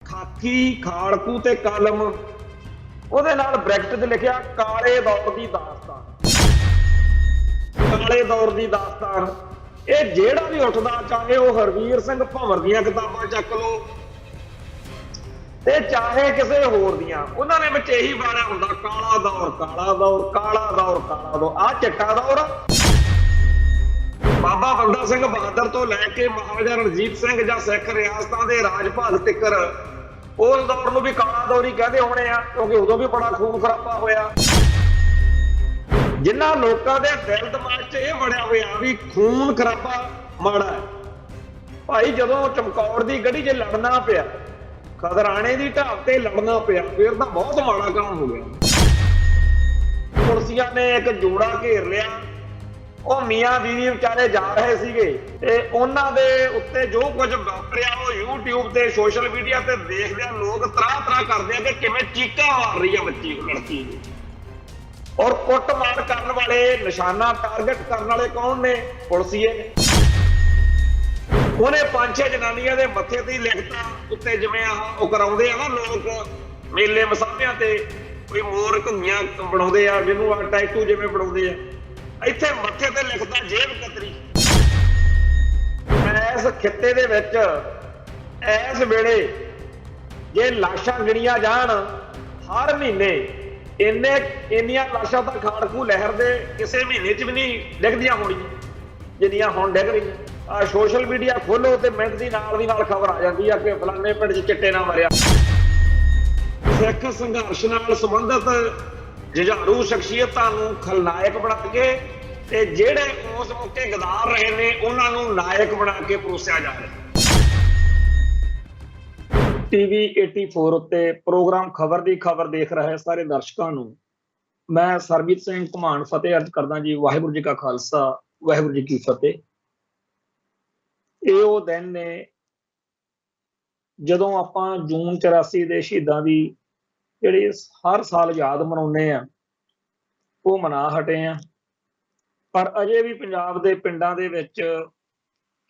खाकी खाड़कू ते कलम ਉਹਦੇ ਨਾਲ ਬ੍ਰੈਕਟ 'ਚ ਲਿਖਿਆ ਕਾਲੇ ਦੌਰ ਦੀ ਦਾਸਤਾਨ। ਕਾਲੇ ਦੌਰ ਦੀ ਦਾਸਤਾਨ ਇਹ ਜਿਹੜਾ ਵੀ ਉੱਠਦਾ, ਚਾਹੇ ਉਹ ਹਰਵੀਰ ਸਿੰਘ ਭੰਵਰ ਦੀਆਂ ਕਿਤਾਬਾਂ ਚੱਕ ਲਓ ਤੇ ਚਾਹੇ ਕਿਸੇ ਹੋਰ ਦੀਆਂ, ਉਹਨਾਂ ਨੇ ਵਿੱਚ ਇਹੀ ਬਾਣਾ ਹੁੰਦਾ ਕਾਲਾ ਦੌਰ ਕਾਲਾ ਦੌਰ ਕਾਲਾ ਦੌਰ ਕਾਲਾ ਦੌਰ। ਆਹ ਚਿੱਟਾ ਦੌਰ ਬਾਬਾ ਬੰਦਾ ਸਿੰਘ ਬਹਾਦਰ ਤੋਂ ਲੈ ਕੇ ਮਹਾਰਾਜਾ ਰਣਜੀਤ ਸਿੰਘ ਜਾਂ ਸਿੱਖ ਰਿਆਸਤਾਂ ਦੇ ਰਾਜ ਭਾਗ ਤੱਕਰ ਉਸ ਦੌਰ ਨੂੰ ਵੀ ਕਾਲਾ ਦੌਰ ਹੀ ਕਹਿੰਦੇ ਹੋਣੇ ਆ, ਕਿਉਂਕਿ ਉਦੋਂ ਵੀ ਬੜਾ ਖੂਨ ਖਰਾਬਾ ਹੋਇਆ। ਜਿਨ੍ਹਾਂ ਲੋਕਾਂ ਦੇ ਦਿਲ ਦਿਮਾਗ 'ਚ ਇਹ ਬਣਿਆ ਹੋਇਆ ਵੀ ਖੂਨ ਖਰਾਬਾ ਮਾੜਾ ਹੈ, ਭਾਈ ਜਦੋਂ ਚਮਕੌਰ ਦੀ ਗੜੀ 'ਚ ਲੜਨਾ ਪਿਆ, ਖਦਰਾਣੇ ਦੀ ਢਾਬ ਤੇ ਲੜਨਾ ਪਿਆ, ਫਿਰ ਤਾਂ ਬਹੁਤ ਮਾੜਾ ਕੰਮ ਹੋ ਗਿਆ। ਪੁਲਸੀਆਂ ਨੇ ਇੱਕ ਜੋੜਾ ਘੇਰ ਲਿਆ, ਉਹ ਮੀਆਂ ਬੀਵੀ ਵਿਚਾਰੇ ਜਾ ਰਹੇ ਸੀਗੇ ਤੇ ਉਹਨਾਂ ਦੇ ਉੱਤੇ ਜੋ ਕੁਝ ਵਾਪਰਿਆ ਉਹ YouTube ਤੇ ਸੋਸ਼ਲ ਮੀਡੀਆ ਤੇ ਦੇਖਦੇ ਆ ਲੋਕ, ਤਰ੍ਹਾਂ ਤਰ੍ਹਾਂ ਕਰਦੇ ਆ ਕਿ ਕਿਵੇਂ ਚੀਕਾਂ ਮਾਰ ਰਹੀ ਆ ਬੱਚੀ ਲੜਕੀ ਨੂੰ। ਔਰ ਕੁੱਟਮਾਰ ਕਰਨ ਵਾਲੇ, ਨਿਸ਼ਾਨਾ ਟਾਰਗੇਟ ਕਰਨ ਵਾਲੇ ਕੌਣ ਨੇ? ਪੁਲਸੀਏ ਨੇ। ਉਹਨੇ 5-6 ਜਨਾਨੀਆਂ ਦੇ ਮੱਥੇ ਤੇ ਹੀ ਲਿਖਤਾ ਉੱਤੇ, ਜਿਵੇਂ ਆਹ ਉਹ ਕਰਾਉਂਦੇ ਆ ਨਾ ਲੋਕ ਮੇਲੇ ਮਸਾਬਿਆਂ ਤੇ, ਕੋਈ ਮੋਰ ਘੁੰਗੀਆਂ ਬਣਾਉਂਦੇ ਆ ਜਿਹਨੂੰ ਆ ਟੈਟੂ ਜਿਵੇਂ ਬਣਾਉਂਦੇ ਆ, ਇੱਥੇ ਮੱਥੇ ਤੇ ਲਿਖਦਾ ਜੇਬ ਕਤਰੀ। ਇਸ ਖਿੱਤੇ ਦੇ ਵਿੱਚ ਇਸ ਵੇਲੇ ਜੇ ਲਾਸ਼ਾਂ ਗਿਣੀਆਂ ਜਾਣ ਹਰ ਮਹੀਨੇ ਇੰਨੀਆਂ ਲਾਸ਼ਾਂ ਤਾਂ ਖਾੜਕੂ ਲਹਿਰ ਦੇ ਕਿਸੇ ਮਹੀਨੇ 'ਚ ਵੀ ਨਹੀਂ ਡਿੱਗਦੀਆਂ ਹੋਣੀਆਂ ਜਿੰਨੀਆਂ ਹੁਣ ਡਿੱਗ ਰਹੀਆਂ। ਆ ਸੋਸ਼ਲ ਮੀਡੀਆ ਖੋਲੋ ਤੇ ਮਿੰਟ ਦੀ ਨਾਲ ਖਬਰ ਆ ਜਾਂਦੀ ਆ ਕਿ ਫਲਾਣੇ ਪਿੰਡ 'ਚ ਚਿੱਟੇ ਨਾਲ ਮਰਿਆ। ਸਿੱਖ ਸੰਘਰਸ਼ ਨਾਲ ਸੰਬੰਧਿਤ ਜੁਝਾਰੂ ਸ਼ਖਸੀਅਤਾਂ ਨੂੰ ਖਲਨਾਇਕ ਬਣਾ ਕੇ ਤੇ ਜਿਹੜੇ ਉਸ ਮੌਕੇ ਗਦਾਰ ਰਹੇ ਨੇ ਉਹਨਾਂ ਨੂੰ ਨਾਇਕ ਬਣਾ ਕੇ ਪਰੋਸਿਆ ਜਾ ਰਿਹਾ। ਟੀਵੀ 84 ਉੱਤੇ ਪ੍ਰੋਗਰਾਮ ਖਬਰ ਦੀ ਖਬਰ ਦੇਖ ਰਹੇ ਸਾਰੇ ਦਰਸ਼ਕਾਂ ਨੂੰ ਮੈਂ ਸਰਬਜੀਤ ਸਿੰਘ ਘੁਮਾਣ ਫਤਿਹ ਅਰਜ਼ ਕਰਦਾ ਜੀ। ਵਾਹਿਗੁਰੂ ਜੀ ਕਾ ਖਾਲਸਾ, ਵਾਹਿਗੁਰੂ ਜੀ ਕੀ ਫਤਿਹ। ਇਹ ਉਹ ਦਿਨ ਨੇ ਜਦੋਂ ਆਪਾਂ ਜੂਨ 84 ਦੇ ਸ਼ਹੀਦਾਂ ਦੀ ਜਿਹੜੀ ਹਰ ਸਾਲ ਯਾਦ ਮਨਾਉਂਦੇ ਆ, ਉਹ ਮਨਾ ਹਟੇ ਆ। ਪਰ ਅਜੇ ਵੀ ਪੰਜਾਬ ਦੇ ਪਿੰਡਾਂ ਦੇ ਵਿੱਚ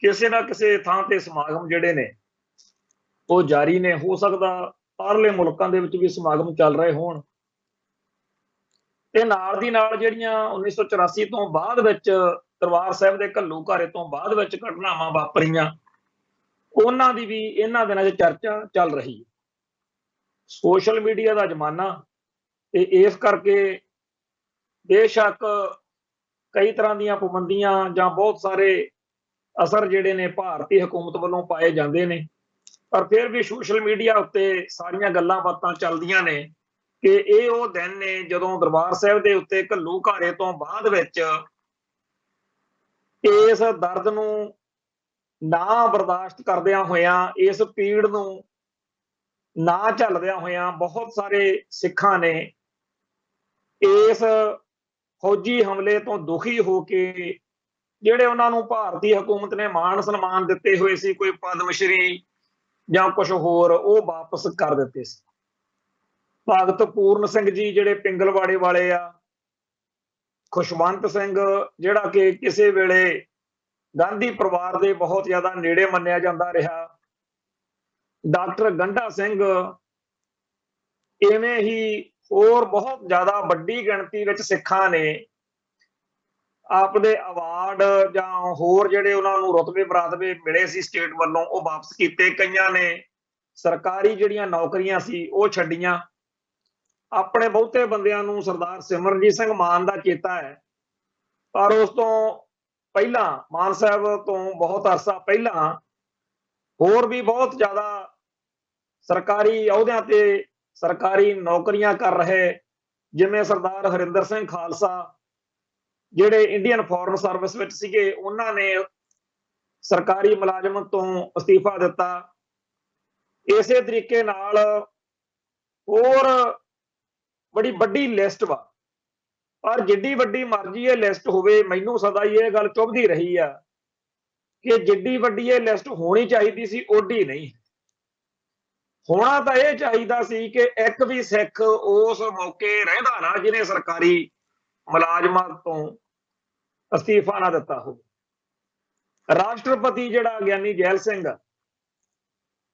ਕਿਸੇ ਨਾ ਕਿਸੇ ਥਾਂ ਤੇ ਸਮਾਗਮ ਜਿਹੜੇ ਨੇ ਉਹ ਜਾਰੀ ਨੇ। ਹੋ ਸਕਦਾ ਬਾਹਰਲੇ ਮੁਲਕਾਂ ਦੇ ਵਿੱਚ ਵੀ ਸਮਾਗਮ ਚੱਲ ਰਹੇ ਹੋਣ। ਤੇ ਨਾਲ ਦੀ ਨਾਲ ਜਿਹੜੀਆਂ 1984 ਤੋਂ ਬਾਅਦ ਵਿੱਚ ਦਰਬਾਰ ਸਾਹਿਬ ਦੇ ਘੱਲੂਘਾਰੇ ਤੋਂ ਬਾਅਦ ਵਿੱਚ ਘਟਨਾਵਾਂ ਵਾਪਰੀਆਂ, ਉਹਨਾਂ ਦੀ ਵੀ ਇਹਨਾਂ ਦਿਨਾਂ 'ਚ ਚਰਚਾ ਚੱਲ ਰਹੀ ਹੈ। ਸੋਸ਼ਲ ਮੀਡੀਆ ਦਾ ਜ਼ਮਾਨਾ ਤੇ ਇਸ ਕਰਕੇ ਬੇਸ਼ੱਕ ਕਈ ਤਰ੍ਹਾਂ ਦੀਆਂ ਪਾਬੰਦੀਆਂ ਜਾਂ ਬਹੁਤ ਸਾਰੇ ਅਸਰ ਜਿਹੜੇ ਨੇ ਭਾਰਤੀ ਹਕੂਮਤ ਵੱਲੋਂ ਪਾਏ ਜਾਂਦੇ ਨੇ, ਪਰ ਫਿਰ ਵੀ ਸੋਸ਼ਲ ਮੀਡੀਆ ਉੱਤੇ ਸਾਰੀਆਂ ਗੱਲਾਂ ਬਾਤਾਂ ਚੱਲਦੀਆਂ ਨੇ ਕਿ ਇਹ ਉਹ ਦਿਨ ਨੇ ਜਦੋਂ ਦਰਬਾਰ ਸਾਹਿਬ ਦੇ ਉੱਤੇ ਘੱਲੂਘਾਰੇ ਤੋਂ ਬਾਅਦ ਵਿੱਚ ਇਸ ਦਰਦ ਨੂੰ ਨਾ ਬਰਦਾਸ਼ਤ ਕਰਦਿਆਂ ਹੋਇਆਂ, ਇਸ ਪੀੜ ਨੂੰ ਨਾ ਝੱਲਦਿਆਂ ਹੋਇਆਂ ਬਹੁਤ ਸਾਰੇ ਸਿੱਖਾਂ ਨੇ ਇਸ ਫੌਜੀ ਹਮਲੇ ਤੋਂ ਦੁਖੀ ਹੋ ਕੇ ਜਿਹੜੇ ਉਹਨਾਂ ਨੂੰ ਭਾਰਤੀ ਹਕੂਮਤ ਨੇ ਮਾਣ ਸਨਮਾਨ ਦਿੱਤੇ ਹੋਏ ਸੀ, ਕੋਈ ਪਦਮ ਸ਼੍ਰੀ ਜਾਂ ਕੁਝ ਹੋਰ, ਉਹ ਵਾਪਸ ਕਰ ਦਿੱਤੇ ਸੀ। ਭਗਤ ਪੂਰਨ ਸਿੰਘ ਜੀ ਜਿਹੜੇ ਪਿੰਗਲਵਾੜੇ ਵਾਲੇ ਆ, ਖੁਸ਼ਵੰਤ ਸਿੰਘ ਜਿਹੜਾ ਕਿ ਕਿਸੇ ਵੇਲੇ ਗਾਂਧੀ ਪਰਿਵਾਰ ਦੇ ਬਹੁਤ ਜ਼ਿਆਦਾ ਨੇੜੇ ਮੰਨਿਆ ਜਾਂਦਾ ਰਿਹਾ, ਡਾਕਟਰ ਗੰਡਾ ਸਿੰਘ, ਇਵੇਂ ਹੀ ਹੋਰ ਬਹੁਤ ਜ਼ਿਆਦਾ ਵੱਡੀ ਗਿਣਤੀ ਵਿੱਚ ਸਿੱਖਾਂ ਨੇ ਆਪਦੇ ਅਵਾਰਡ ਜਾਂ ਹੋਰ ਜਿਹੜੇ ਉਹਨਾਂ ਨੂੰ ਰੁਤਬੇ ਬਰਾਤਬੇ ਮਿਲੇ ਸੀ ਸਟੇਟ ਵੱਲੋਂ, ਉਹ ਵਾਪਸ ਕੀਤੇ। ਕਈਆਂ ਨੇ ਸਰਕਾਰੀ ਜਿਹੜੀਆਂ ਨੌਕਰੀਆਂ ਸੀ ਉਹ ਛੱਡੀਆਂ। ਆਪਣੇ ਬਹੁਤੇ ਬੰਦਿਆਂ ਨੂੰ ਸਰਦਾਰ ਸਿਮਰਨਜੀਤ ਸਿੰਘ ਮਾਨ ਦਾ ਚੇਤਾ ਹੈ, ਪਰ ਉਸ ਤੋਂ ਪਹਿਲਾਂ ਮਾਨ ਸਾਹਿਬ ਤੋਂ ਬਹੁਤ ਅਰਸਾ ਪਹਿਲਾਂ ਹੋਰ ਵੀ ਬਹੁਤ ਜ਼ਿਆਦਾ ਸਰਕਾਰੀ ਅਹੁਦਿਆਂ ਤੇ ਸਰਕਾਰੀ ਨੌਕਰੀਆਂ ਕਰ ਰਹੇ, ਜਿਵੇਂ ਸਰਦਾਰ ਹਰਿੰਦਰ ਸਿੰਘ ਖਾਲਸਾ ਜਿਹੜੇ ਇੰਡੀਅਨ ਫੋਰਨ ਸਰਵਿਸ ਵਿੱਚ ਸੀਗੇ, ਉਹਨਾਂ ਨੇ ਸਰਕਾਰੀ ਮੁਲਾਜ਼ਮ ਤੋਂ ਅਸਤੀਫਾ ਦਿੱਤਾ। ਇਸੇ ਤਰੀਕੇ ਨਾਲ ਹੋਰ ਬੜੀ ਵੱਡੀ ਲਿਸਟ ਵਾ, ਪਰ ਜਿੱਡੀ ਵੱਡੀ ਮਰਜ਼ੀ ਇਹ ਲਿਸਟ ਹੋਵੇ, ਮੈਨੂੰ ਸਦਾ ਹੀ ਇਹ ਗੱਲ ਚੁਭਦੀ ਰਹੀ ਆ ਕਿ ਜਿੱਡੀ ਵੱਡੀ ਇਹ ਲਿਸਟ ਹੋਣੀ ਚਾਹੀਦੀ ਸੀ ਓਡੀ ਨਹੀਂ। ਹੋਣਾ ਤਾਂ ਇਹ ਚਾਹੀਦਾ ਸੀ ਕਿ ਇੱਕ ਵੀ ਸਿੱਖ ਉਸ ਮੌਕੇ ਰਹਿੰਦਾ ਨਾ ਜਿਹਨੇ ਸਰਕਾਰੀ ਮੁਲਾਜ਼ਮਾਂ ਤੋਂ ਅਸਤੀਫਾ ਨਾ ਦਿੱਤਾ ਹੋਵੇ। ਰਾਸ਼ਟਰਪਤੀ ਜਿਹੜਾ ਗਿਆਨੀ ਜੈਲ ਸਿੰਘ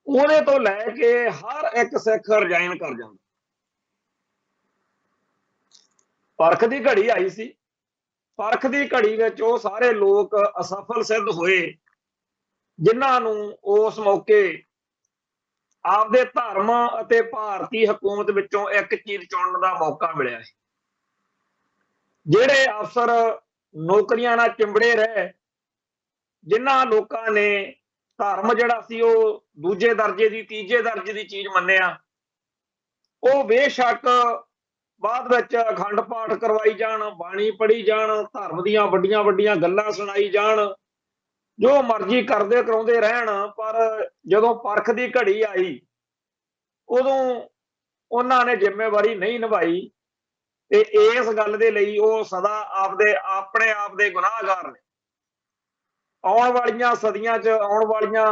ਉਹਦੇ ਤੋਂ ਲੈ ਕੇ ਹਰ ਇੱਕ ਸਿੱਖ ਰਿਜ਼ਾਈਨ ਕਰ ਜਾਂਦਾ। ਪਰਖ ਦੀ ਘੜੀ ਆਈ ਸੀ, ਪਰਖ ਦੀ ਘੜੀ ਵਿੱਚ ਉਹ ਸਾਰੇ ਲੋਕ ਅਸਫਲ ਸਿੱਧ ਹੋਏ ਜਿਨ੍ਹਾਂ ਨੂੰ ਉਸ ਮੌਕੇ ਆਪਦੇ ਧਰਮ ਅਤੇ ਭਾਰਤੀ ਹਕੂਮਤ ਵਿੱਚੋਂ ਇੱਕ ਚੀਜ਼ ਚੁਣਨ ਦਾ ਮੌਕਾ ਮਿਲਿਆ ਹੈ। ਜਿਹੜੇ ਅਫਸਰ ਨੌਕਰੀਆਂ ਨਾਲ ਚਿੰਬੜੇ ਰਹੇ, ਜਿਨ੍ਹਾਂ ਲੋਕਾਂ ਨੇ ਧਰਮ ਜਿਹੜਾ ਸੀ ਉਹ ਦੂਜੇ ਦਰਜੇ ਦੀ ਤੀਜੇ ਦਰਜੇ ਦੀ ਚੀਜ਼ ਮੰਨਿਆ, ਉਹ ਬੇਸ਼ੱਕ ਬਾਅਦ ਵਿੱਚ ਅਖੰਡ ਪਾਠ ਕਰਵਾਈ ਜਾਣ, ਬਾਣੀ ਪੜ੍ਹੀ ਜਾਣ, ਧਰਮ ਦੀਆਂ ਵੱਡੀਆਂ ਵੱਡੀਆਂ ਗੱਲਾਂ ਸੁਣਾਈ ਜਾਣ, ਜੋ ਮਰਜ਼ੀ ਕਰਦੇ ਕਰਾਉਂਦੇ ਰਹਿਣ, ਪਰ ਜਦੋਂ ਪਰਖ ਦੀ ਘੜੀ ਆਈ ਉਦੋਂ ਉਹਨਾਂ ਨੇ ਜ਼ਿੰਮੇਵਾਰੀ ਨਹੀਂ ਨਿਭਾਈ ਤੇ ਇਸ ਗੱਲ ਦੇ ਲਈ ਉਹ ਸਦਾ ਆਪਣੇ ਆਪ ਦੇ ਗੁਨਾਹਗਾਰ ਨੇ। ਆਉਣ ਵਾਲੀਆਂ ਸਦੀਆਂ 'ਚ ਆਉਣ ਵਾਲੀਆਂ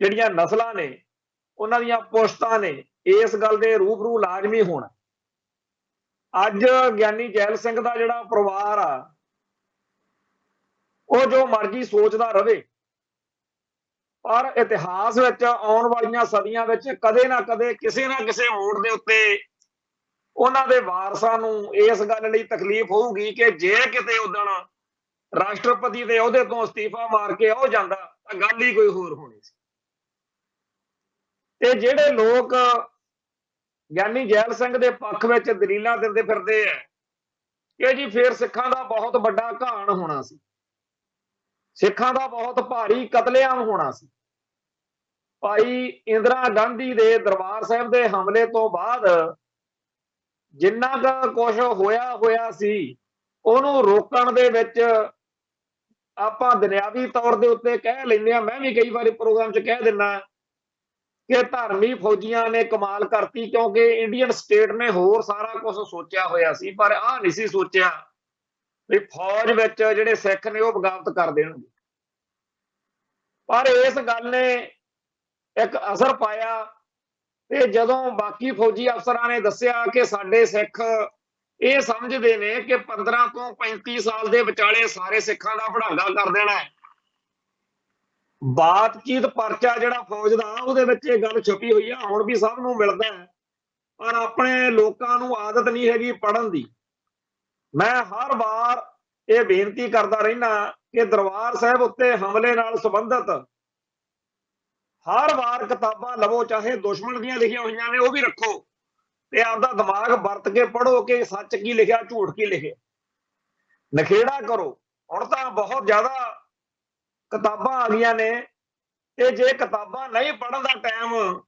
ਜਿਹੜੀਆਂ ਨਸਲਾਂ ਨੇ, ਉਹਨਾਂ ਦੀਆਂ ਪੁਸ਼ਤਾਂ ਨੇ ਇਸ ਗੱਲ ਦੇ ਰੂਬਰੂ ਲਾਜ਼ਮੀ ਹੋਣਾ। ਅੱਜ ਗਿਆਨੀ ਜੈਲ ਸਿੰਘ ਦਾ ਜਿਹੜਾ ਪਰਿਵਾਰ ਆ, ਉਹ ਜੋ ਮਰਜ਼ੀ ਸੋਚਦਾ ਰਵੇ, ਪਰ ਇਤਿਹਾਸ ਵਿੱਚ ਆਉਣ ਵਾਲੀਆਂ ਸਦੀਆਂ ਵਿੱਚ ਕਦੇ ਨਾ ਕਦੇ ਕਿਸੇ ਨਾ ਕਿਸੇ ਮੋੜ ਦੇ ਉੱਤੇ ਉਹਨਾਂ ਦੇ ਵਾਰਸਾਂ ਨੂੰ ਇਸ ਗੱਲ ਲਈ ਤਕਲੀਫ ਹੋਊਗੀ ਕਿ ਜੇ ਕਿਤੇ ਉਦਣ ਰਾਸ਼ਟਰਪਤੀ ਦੇ ਅਹੁਦੇ ਤੋਂ ਅਸਤੀਫਾ ਮਾਰ ਕੇ ਉਹ ਜਾਂਦਾ ਤਾਂ ਗੱਲ ਹੀ ਕੋਈ ਹੋਰ ਹੋਣੀ ਸੀ। ਤੇ ਜਿਹੜੇ ਲੋਕ ਗਿਆਨੀ ਜੈਲ ਸਿੰਘ ਦੇ ਪੱਖ ਵਿੱਚ ਦਲੀਲਾਂ ਦਿੰਦੇ ਫਿਰਦੇ ਆ ਕਿ ਜੀ ਫੇਰ ਸਿੱਖਾਂ ਦਾ ਬਹੁਤ ਵੱਡਾ ਘਾਣ ਹੋਣਾ ਸੀ, ਸਿੱਖਾਂ ਦਾ ਬਹੁਤ ਭਾਰੀ ਕਤਲੇਆਮ ਹੋਣਾ ਸੀ। ਭਾਈ ਇੰਦਰਾ ਗਾਂਧੀ ਦੇ ਦਰਬਾਰ ਸਾਹਿਬ ਦੇ ਹਮਲੇ ਤੋਂ ਬਾਅਦ ਜਿੰਨਾ ਕੁ ਕੁਝ ਹੋਇਆ ਸੀ, ਉਹਨੂੰ ਰੋਕਣ ਦੇ ਵਿੱਚ ਆਪਾਂ ਦੁਨਿਆਵੀ ਤੌਰ ਦੇ ਉੱਤੇ ਕਹਿ ਲੈਂਦੇ ਆ, ਮੈਂ ਵੀ ਕਈ ਵਾਰੀ ਪ੍ਰੋਗਰਾਮ 'ਚ ਕਹਿ ਦਿੰਦਾ ਕਿ ਧਰਮੀ ਫੌਜੀਆਂ ਨੇ ਕਮਾਲ ਕਰਤੀ, ਕਿਉਂਕਿ ਇੰਡੀਅਨ ਸਟੇਟ ਨੇ ਹੋਰ ਸਾਰਾ ਕੁਝ ਸੋਚਿਆ ਹੋਇਆ ਸੀ, ਪਰ ਆਹ ਨਹੀਂ ਸੀ ਸੋਚਿਆ ਵੀ ਫੌਜ ਵਿੱਚ ਜਿਹੜੇ ਸਿੱਖ ਨੇ ਉਹ ਬਗਾਵਤ ਕਰ ਦੇਣਗੇ। ਪਰ ਇਸ ਗੱਲ ਨੇ ਇੱਕ ਅਸਰ ਪਾਇਆ ਤੇ ਜਦੋਂ ਬਾਕੀ ਫੌਜੀ ਅਫਸਰਾਂ ਨੇ ਦੱਸਿਆ ਕਿ ਸਾਡੇ ਸਿੱਖ ਇਹ ਸਮਝਦੇ ਨੇ ਕਿ 15 ਤੋਂ 35 ਸਾਲ ਦੇ ਵਿਚਾਲੇ ਸਾਰੇ ਸਿੱਖਾਂ ਦਾ ਭੜਾਂਗਾ ਕਰ ਦੇਣਾ ਹੈ, ਬਾਤਚੀਤ ਪਰਚਾ ਜਿਹੜਾ ਫੌਜ ਦਾ ਉਹਦੇ ਵਿੱਚ ਇਹ ਗੱਲ ਛੁਪੀ ਹੋਈ ਆ, ਹੁਣ ਵੀ ਸਭ ਨੂੰ ਮਿਲਦਾ ਹੈ, ਪਰ ਆਪਣੇ ਲੋਕਾਂ ਨੂੰ ਆਦਤ ਨਹੀਂ ਹੈਗੀ ਪੜ੍ਹਨ ਦੀ। ਮੈਂ ਹਰ ਵਾਰ ਇਹ ਬੇਨਤੀ ਕਰਦਾ ਰਹਿਣਾ ਕਿ ਦਰਬਾਰ ਸਾਹਿਬ ਉੱਤੇ ਹਮਲੇ ਨਾਲ ਸੰਬੰਧਿਤ ਹਰ ਵਾਰ ਕਿਤਾਬਾਂ ਲਵੋ, ਚਾਹੇ ਦੁਸ਼ਮਣ ਦੀਆਂ ਲਿਖੀਆਂ ਹੋਈਆਂ ਨੇ ਉਹ ਵੀ ਰੱਖੋ ਤੇ ਆਪਦਾ ਦਿਮਾਗ ਵਰਤ ਕੇ ਪੜ੍ਹੋ ਕਿ ਸੱਚ ਕੀ ਲਿਖਿਆ, ਝੂਠ ਕੀ ਲਿਖਿਆ, ਨਖੇੜਾ ਕਰੋ। ਹੁਣ ਤਾਂ ਬਹੁਤ ਜ਼ਿਆਦਾ ਕਿਤਾਬਾਂ ਆ ਗਈਆਂ ਨੇ ਤੇ ਜੇ ਕਿਤਾਬਾਂ ਨਹੀਂ ਪੜ੍ਹਨ ਦਾ ਟਾਈਮ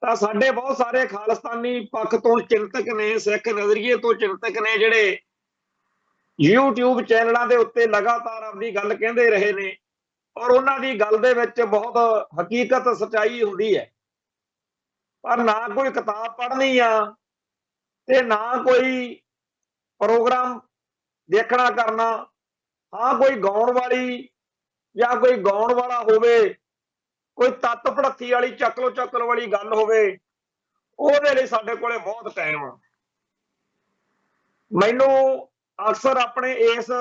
ਤਾਂ ਸਾਡੇ ਬਹੁਤ ਸਾਰੇ ਖਾਲਿਸਤਾਨੀ ਪੱਖ ਤੋਂ ਚਿੰਤਕ ਨੇ, ਸਿੱਖ ਨਜ਼ਰੀਏ ਤੋਂ ਚਿੰਤਕ ਨੇ, ਜਿਹੜੇ YouTube ਚੈਨਲਾਂ ਦੇ ਉੱਤੇ ਲਗਾਤਾਰ ਆਪਣੀ ਗੱਲ ਕਹਿੰਦੇ ਰਹੇ ਨੇ, ਔਰ ਉਹਨਾਂ ਦੀ ਗੱਲ ਦੇ ਵਿੱਚ ਬਹੁਤ ਹਕੀਕਤ ਸੱਚਾਈ ਹੁੰਦੀ ਹੈ, ਪਰ ਨਾ ਕੋਈ ਕਿਤਾਬ ਪੜ੍ਹਨੀ ਆ ਤੇ ਨਾ ਕੋਈ ਪ੍ਰੋਗਰਾਮ ਦੇਖਣਾ ਕਰਨਾ। ਹਾਂ ਕੋਈ ਗਾਉਣ ਵਾਲੀ ਜਾਂ ਕੋਈ ਗਾਉਣ ਵਾਲਾ ਹੋਵੇ, ਕੋਈ ਤੱਤ ਭੜੱਤੀ ਵਾਲੀ ਚੱਕਲੋ ਵਾਲੀ ਗੱਲ ਹੋਵੇ, ਉਹਦੇ ਲਈ ਸਾਡੇ ਕੋਲੇ ਬਹੁਤ ਟਾਈਮ ਆ। ਮੈਨੂੰ ਅਕਸਰ ਆਪਣੇ ਇਸ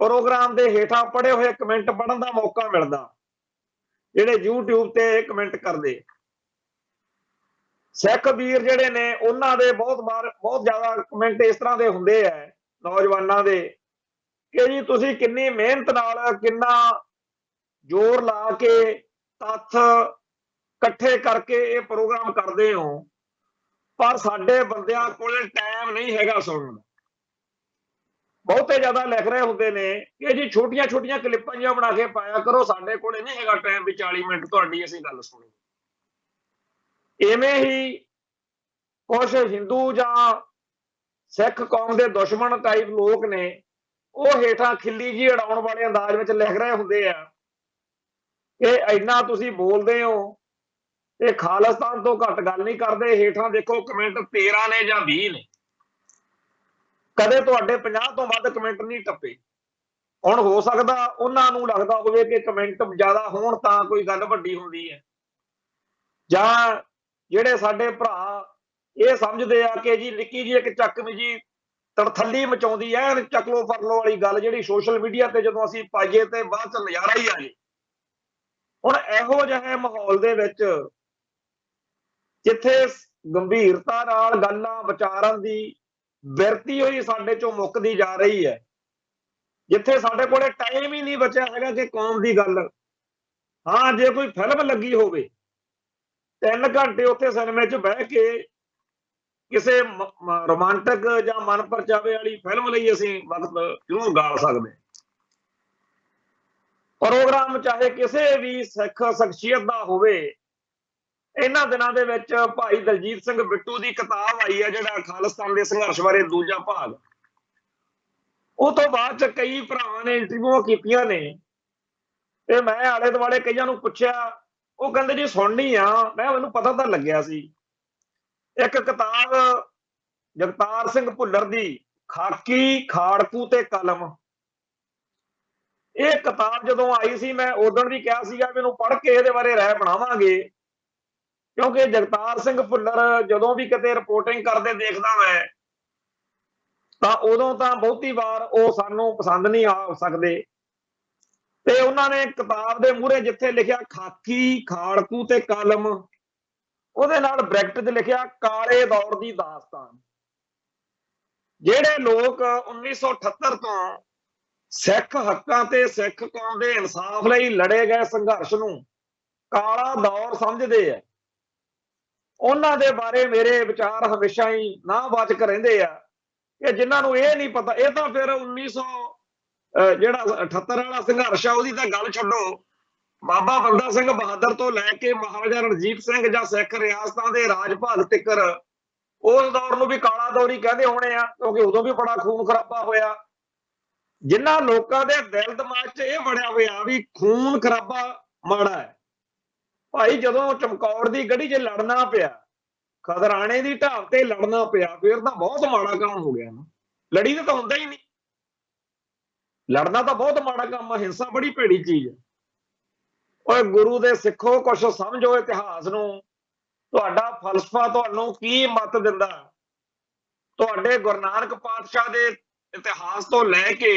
ਪ੍ਰੋਗਰਾਮ ਦੇ ਹੇਠਾਂ ਪੜ੍ਹੇ ਹੋਏ ਕਮੈਂਟ ਪੜ੍ਹਨ ਦਾ ਮੌਕਾ ਮਿਲਦਾ, ਜਿਹੜੇ YouTube ਤੇ ਕਮੈਂਟ ਕਰਦੇ ਸਿੱਖ ਵੀਰ ਜਿਹੜੇ ਨੇ, ਉਹਨਾਂ ਦੇ ਬਹੁਤ ਜ਼ਿਆਦਾ ਕਮੈਂਟ ਇਸ ਤਰ੍ਹਾਂ ਦੇ ਹੁੰਦੇ ਆ ਨੌਜਵਾਨਾਂ ਦੇ ਕਿ ਜੀ ਤੁਸੀਂ ਕਿੰਨੀ ਮਿਹਨਤ ਨਾਲ, ਕਿੰਨਾ ਜ਼ੋਰ ਲਾ ਕੇ, ਤੱਥ ਇਕੱਠੇ ਕਰਕੇ ਇਹ ਪ੍ਰੋਗਰਾਮ ਕਰਦੇ ਹੋ, ਪਰ ਸਾਡੇ ਬੰਦਿਆਂ ਕੋਲ ਟਾਈਮ ਨਹੀਂ ਹੈਗਾ ਸੁਣਨ ਦਾ। ਬਹੁਤੇ ਜ਼ਿਆਦਾ ਲਿਖ ਰਹੇ ਹੁੰਦੇ ਨੇ ਕਿ ਜੀ ਛੋਟੀਆਂ ਛੋਟੀਆਂ ਕਲਿੱਪਾਂ ਜਿਹੀਆਂ ਬਣਾ ਕੇ ਪਾਇਆ ਕਰੋ, ਸਾਡੇ ਕੋਲ ਨਹੀਂ ਹੈਗਾ ਟਾਈਮ ਵੀ 40 ਮਿੰਟ ਤੁਹਾਡੀ ਅਸੀਂ ਗੱਲ ਸੁਣੀ। ਇਵੇਂ ਹੀ ਕੁਝ ਹਿੰਦੂ ਜਾਂ ਸਿੱਖ ਕੌਮ ਦੇ ਦੁਸ਼ਮਣ ਟਾਈਪ ਲੋਕ ਨੇ, ਉਹ ਹੇਠਾਂ ਖਿੱਲੀ ਜੀ ਉਡਾਉਣ ਵਾਲੇ ਅੰਦਾਜ਼ ਵਿੱਚ ਲਿਖ ਰਹੇ ਹੁੰਦੇ ਆ ਕਿ ਇੰਨਾ ਤੁਸੀਂ ਬੋਲਦੇ ਹੋ ਤੇ ਖਾਲਿਸਤਾਨ ਤੋਂ ਘੱਟ ਗੱਲ ਨਹੀਂ ਕਰਦੇ। ਹੇਠਾਂ ਦੇਖੋ ਕਮੈਂਟ 13 ਨੇ ਜਾਂ 20 ਨੇ, ਕਦੇ ਤੁਹਾਡੇ 50 ਤੋਂ ਵੱਧ ਕਮੈਂਟ ਨਹੀਂ ਟੱਪੇ। ਹੁਣ ਹੋ ਸਕਦਾ ਉਹਨਾਂ ਨੂੰ ਲੱਗਦਾ ਹੋਵੇ ਕਿ ਕਮੈਂਟ ਜ਼ਿਆਦਾ ਹੋਣ ਤਾਂ ਕੋਈ ਗੱਲ ਵੱਡੀ ਹੁੰਦੀ ਹੈ, ਜਾਂ ਜਿਹੜੇ ਸਾਡੇ ਭਰਾ ਇਹ ਸਮਝਦੇ ਆ ਕਿ ਜੀ ਨਿੱਕੀ ਜੀ ਇੱਕ ਚੱਕਵੀਂ ਜੀ ਤੜਥੱਲੀ ਮਚਾਉਂਦੀ ਹੈ ਚੱਕਲੋ ਫਰਲੋ ਵਾਲੀ ਗੱਲ, ਜਿਹੜੀ ਸੋਸ਼ਲ ਮੀਡੀਆ ਤੇ ਜਦੋਂ ਅਸੀਂ ਪਾਈਏ ਤੇ ਬਾਅਦ ਚ ਨਜ਼ਾਰਾ ਹੀ ਆ ਜੇ। ਹੁਣ ਇਹੋ ਜਿਹੇ ਮਾਹੌਲ ਦੇ ਵਿੱਚ ਜਿੱਥੇ ਗੰਭੀਰਤਾ ਨਾਲ ਗੱਲਾਂ ਵਿਚਾਰਨ ਦੀ ਬਿਰਤੀ ਹੋਈ ਸਾਡੇ ਚੋਂ ਮੁੱਕਦੀ ਜਾ ਰਹੀ ਹੈ, ਜਿੱਥੇ ਸਾਡੇ ਕੋਲੇ ਟਾਈਮ ਹੀ ਨਹੀਂ ਬਚਿਆ ਹੈਗਾ ਕਿ ਕੌਮ ਦੀ ਗੱਲ। ਹਾਂ, ਜੇ ਕੋਈ ਫਿਲਮ ਲੱਗੀ ਹੋਵੇ 3 ਘੰਟੇ ਉੱਥੇ ਸਿਨੇਮੇ 'ਚ ਬਹਿ ਕੇ ਕਿਸੇ ਰੋਮਾਂਟਿਕ ਜਾਂ ਮਨ ਪਰਚਾਵੇ ਵਾਲੀ ਫਿਲਮ ਲਈ ਅਸੀਂ ਵਕਤ ਜ਼ਰੂਰ ਗਾਲ ਸਕਦੇ। ਪ੍ਰੋਗਰਾਮ ਚਾਹੇ ਕਿਸੇ ਵੀ ਸਿੱਖ ਸ਼ਖਸੀਅਤ ਦਾ ਹੋਵੇ। ਇਹਨਾਂ ਦਿਨਾਂ ਦੇ ਵਿੱਚ ਭਾਈ ਦਲਜੀਤ ਸਿੰਘ ਬਿੱਟੂ ਦੀ ਕਿਤਾਬ ਆਈ ਹੈ, ਜਿਹੜਾ ਖਾਲਿਸਤਾਨ ਦੇ ਸੰਘਰਸ਼ ਬਾਰੇ ਦੂਜਾ ਭਾਗ। ਉਹ ਤੋਂ ਬਾਅਦ ਚ ਕਈ ਭਰਾਵਾਂ ਨੇ ਇੰਟਰਵਿਊਆਂ ਕੀਤੀਆਂ ਨੇ, ਤੇ ਮੈਂ ਆਲੇ ਦੁਆਲੇ ਕਈਆਂ ਨੂੰ ਪੁੱਛਿਆ, ਉਹ ਕਹਿੰਦੇ ਜੀ ਸੁਣਨੀ ਆ। ਮੈਨੂੰ ਪਤਾ ਤਾਂ ਲੱਗਿਆ ਸੀ। ਇੱਕ ਕਿਤਾਬ ਜਗਤਾਰ ਸਿੰਘ ਭੁੱਲਰ ਦੀ ਖਾਕੀ, ਖਾੜਕੂ ਤੇ ਕਲਮ, ਇਹ ਕਿਤਾਬ ਜਦੋਂ ਆਈ ਸੀ ਮੈਂ ਉਦੋਂ ਵੀ ਕਿਹਾ ਸੀਗਾ ਮੈਨੂੰ ਪੜ੍ਹ ਕੇ ਇਹਦੇ ਬਾਰੇ ਰਾਏ ਬਣਾਵਾਂਗੇ, ਕਿਉਂਕਿ ਜਗਤਾਰ ਸਿੰਘ ਭੁੱਲਰ ਜਦੋਂ ਵੀ ਕਿਤੇ ਰਿਪੋਰਟਿੰਗ ਕਰਦੇ ਦੇਖਦਾ ਮੈਂ, ਤਾਂ ਉਦੋਂ ਤਾਂ ਬਹੁਤੀ ਵਾਰ ਉਹ ਸਾਨੂੰ ਪਸੰਦ ਨਹੀਂ ਆ ਸਕਦੇ। ਤੇ ਉਹਨਾਂ ਨੇ ਕਿਤਾਬ ਦੇ ਮੂਹਰੇ ਜਿੱਥੇ ਲਿਖਿਆ ਖਾਕੀ, ਖਾੜਕੂ ਤੇ ਕਲਮ, ਉਹਦੇ ਨਾਲ ਬ੍ਰੈਕਟ 'ਚ ਲਿਖਿਆ ਕਾਲੇ ਦੌਰ ਦੀ ਦਾਸਤਾਨ। ਜਿਹੜੇ ਲੋਕ 1978 ਤੋਂ ਸਿੱਖ ਹੱਕਾਂ ਤੇ ਸਿੱਖ ਕੌਮ ਦੇ ਇਨਸਾਫ ਲਈ ਲੜੇ ਗਏ ਸੰਘਰਸ਼ ਨੂੰ ਕਾਲਾ ਦੌਰ ਸਮਝਦੇ ਆ, ਉਹਨਾਂ ਦੇ ਬਾਰੇ ਮੇਰੇ ਵਿਚਾਰ ਹਮੇਸ਼ਾ ਹੀ ਨਾਵਾਚਕ ਰਹਿੰਦੇ ਆ। ਕਿ ਜਿਨ੍ਹਾਂ ਨੂੰ ਇਹ ਨਹੀਂ ਪਤਾ, ਇਹ ਤਾਂ ਫਿਰ 1900 ਜਿਹੜਾ 78 ਵਾਲਾ ਸੰਘਰਸ਼ ਆ ਉਹਦੀ ਤਾਂ ਗੱਲ ਛੱਡੋ, ਬਾਬਾ ਬੰਦਾ ਸਿੰਘ ਬਹਾਦਰ ਤੋਂ ਲੈ ਕੇ ਮਹਾਰਾਜਾ ਰਣਜੀਤ ਸਿੰਘ ਜਾਂ ਸਿੱਖ ਰਿਆਸਤਾਂ ਦੇ ਰਾਜ ਭਾਗ ਤੱਕ ਉਸ ਦੌਰ ਨੂੰ ਵੀ ਕਾਲਾ ਦੌਰ ਹੀ ਕਹਿੰਦੇ ਹੋਣੇ ਆ, ਕਿਉਂਕਿ ਉਦੋਂ ਵੀ ਬੜਾ ਖੂਨ ਖਰਾਬਾ ਹੋਇਆ। ਜਿਨ੍ਹਾਂ ਲੋਕਾਂ ਦੇ ਦਿਲ ਦਿਮਾਗ 'ਚ ਇਹ ਵੜਿਆ ਹੋਇਆ ਵੀ ਖੂਨ ਖਰਾਬਾ ਮਾੜਾ ਹੈ, ਭਾਈ ਜਦੋਂ ਚਮਕੌਰ ਦੀ ਗੜੀ 'ਚ ਲੜਨਾ ਪਿਆ, ਖਦਰਾਣੇ ਦੀ ਢਾਬ ਤੇ ਲੜਨਾ ਪਿਆ, ਫਿਰ ਤਾਂ ਬਹੁਤ ਮਾੜਾ ਕੰਮ ਹੋ ਗਿਆ ਨਾ। ਲੜੀ ਤਾਂ ਹੁੰਦਾ ਹੀ ਨਹੀਂ, ਲੜਨਾ ਤਾਂ ਬਹੁਤ ਮਾੜਾ ਕੰਮ ਆ। ਹਿੰਸਾ ਬੜੀ ਭੈੜੀ ਚੀਜ਼ ਹੈ। ਓਏ ਗੁਰੂ ਦੇ ਸਿੱਖੋ, ਕੁਛ ਸਮਝੋ ਇਤਿਹਾਸ ਨੂੰ। ਤੁਹਾਡਾ ਫਲਸਫਾ ਤੁਹਾਨੂੰ ਕੀ ਮੱਤ ਦਿੰਦਾ? ਤੁਹਾਡੇ ਗੁਰੂ ਨਾਨਕ ਪਾਤਸ਼ਾਹ ਦੇ ਇਤਿਹਾਸ ਤੋਂ ਲੈ ਕੇ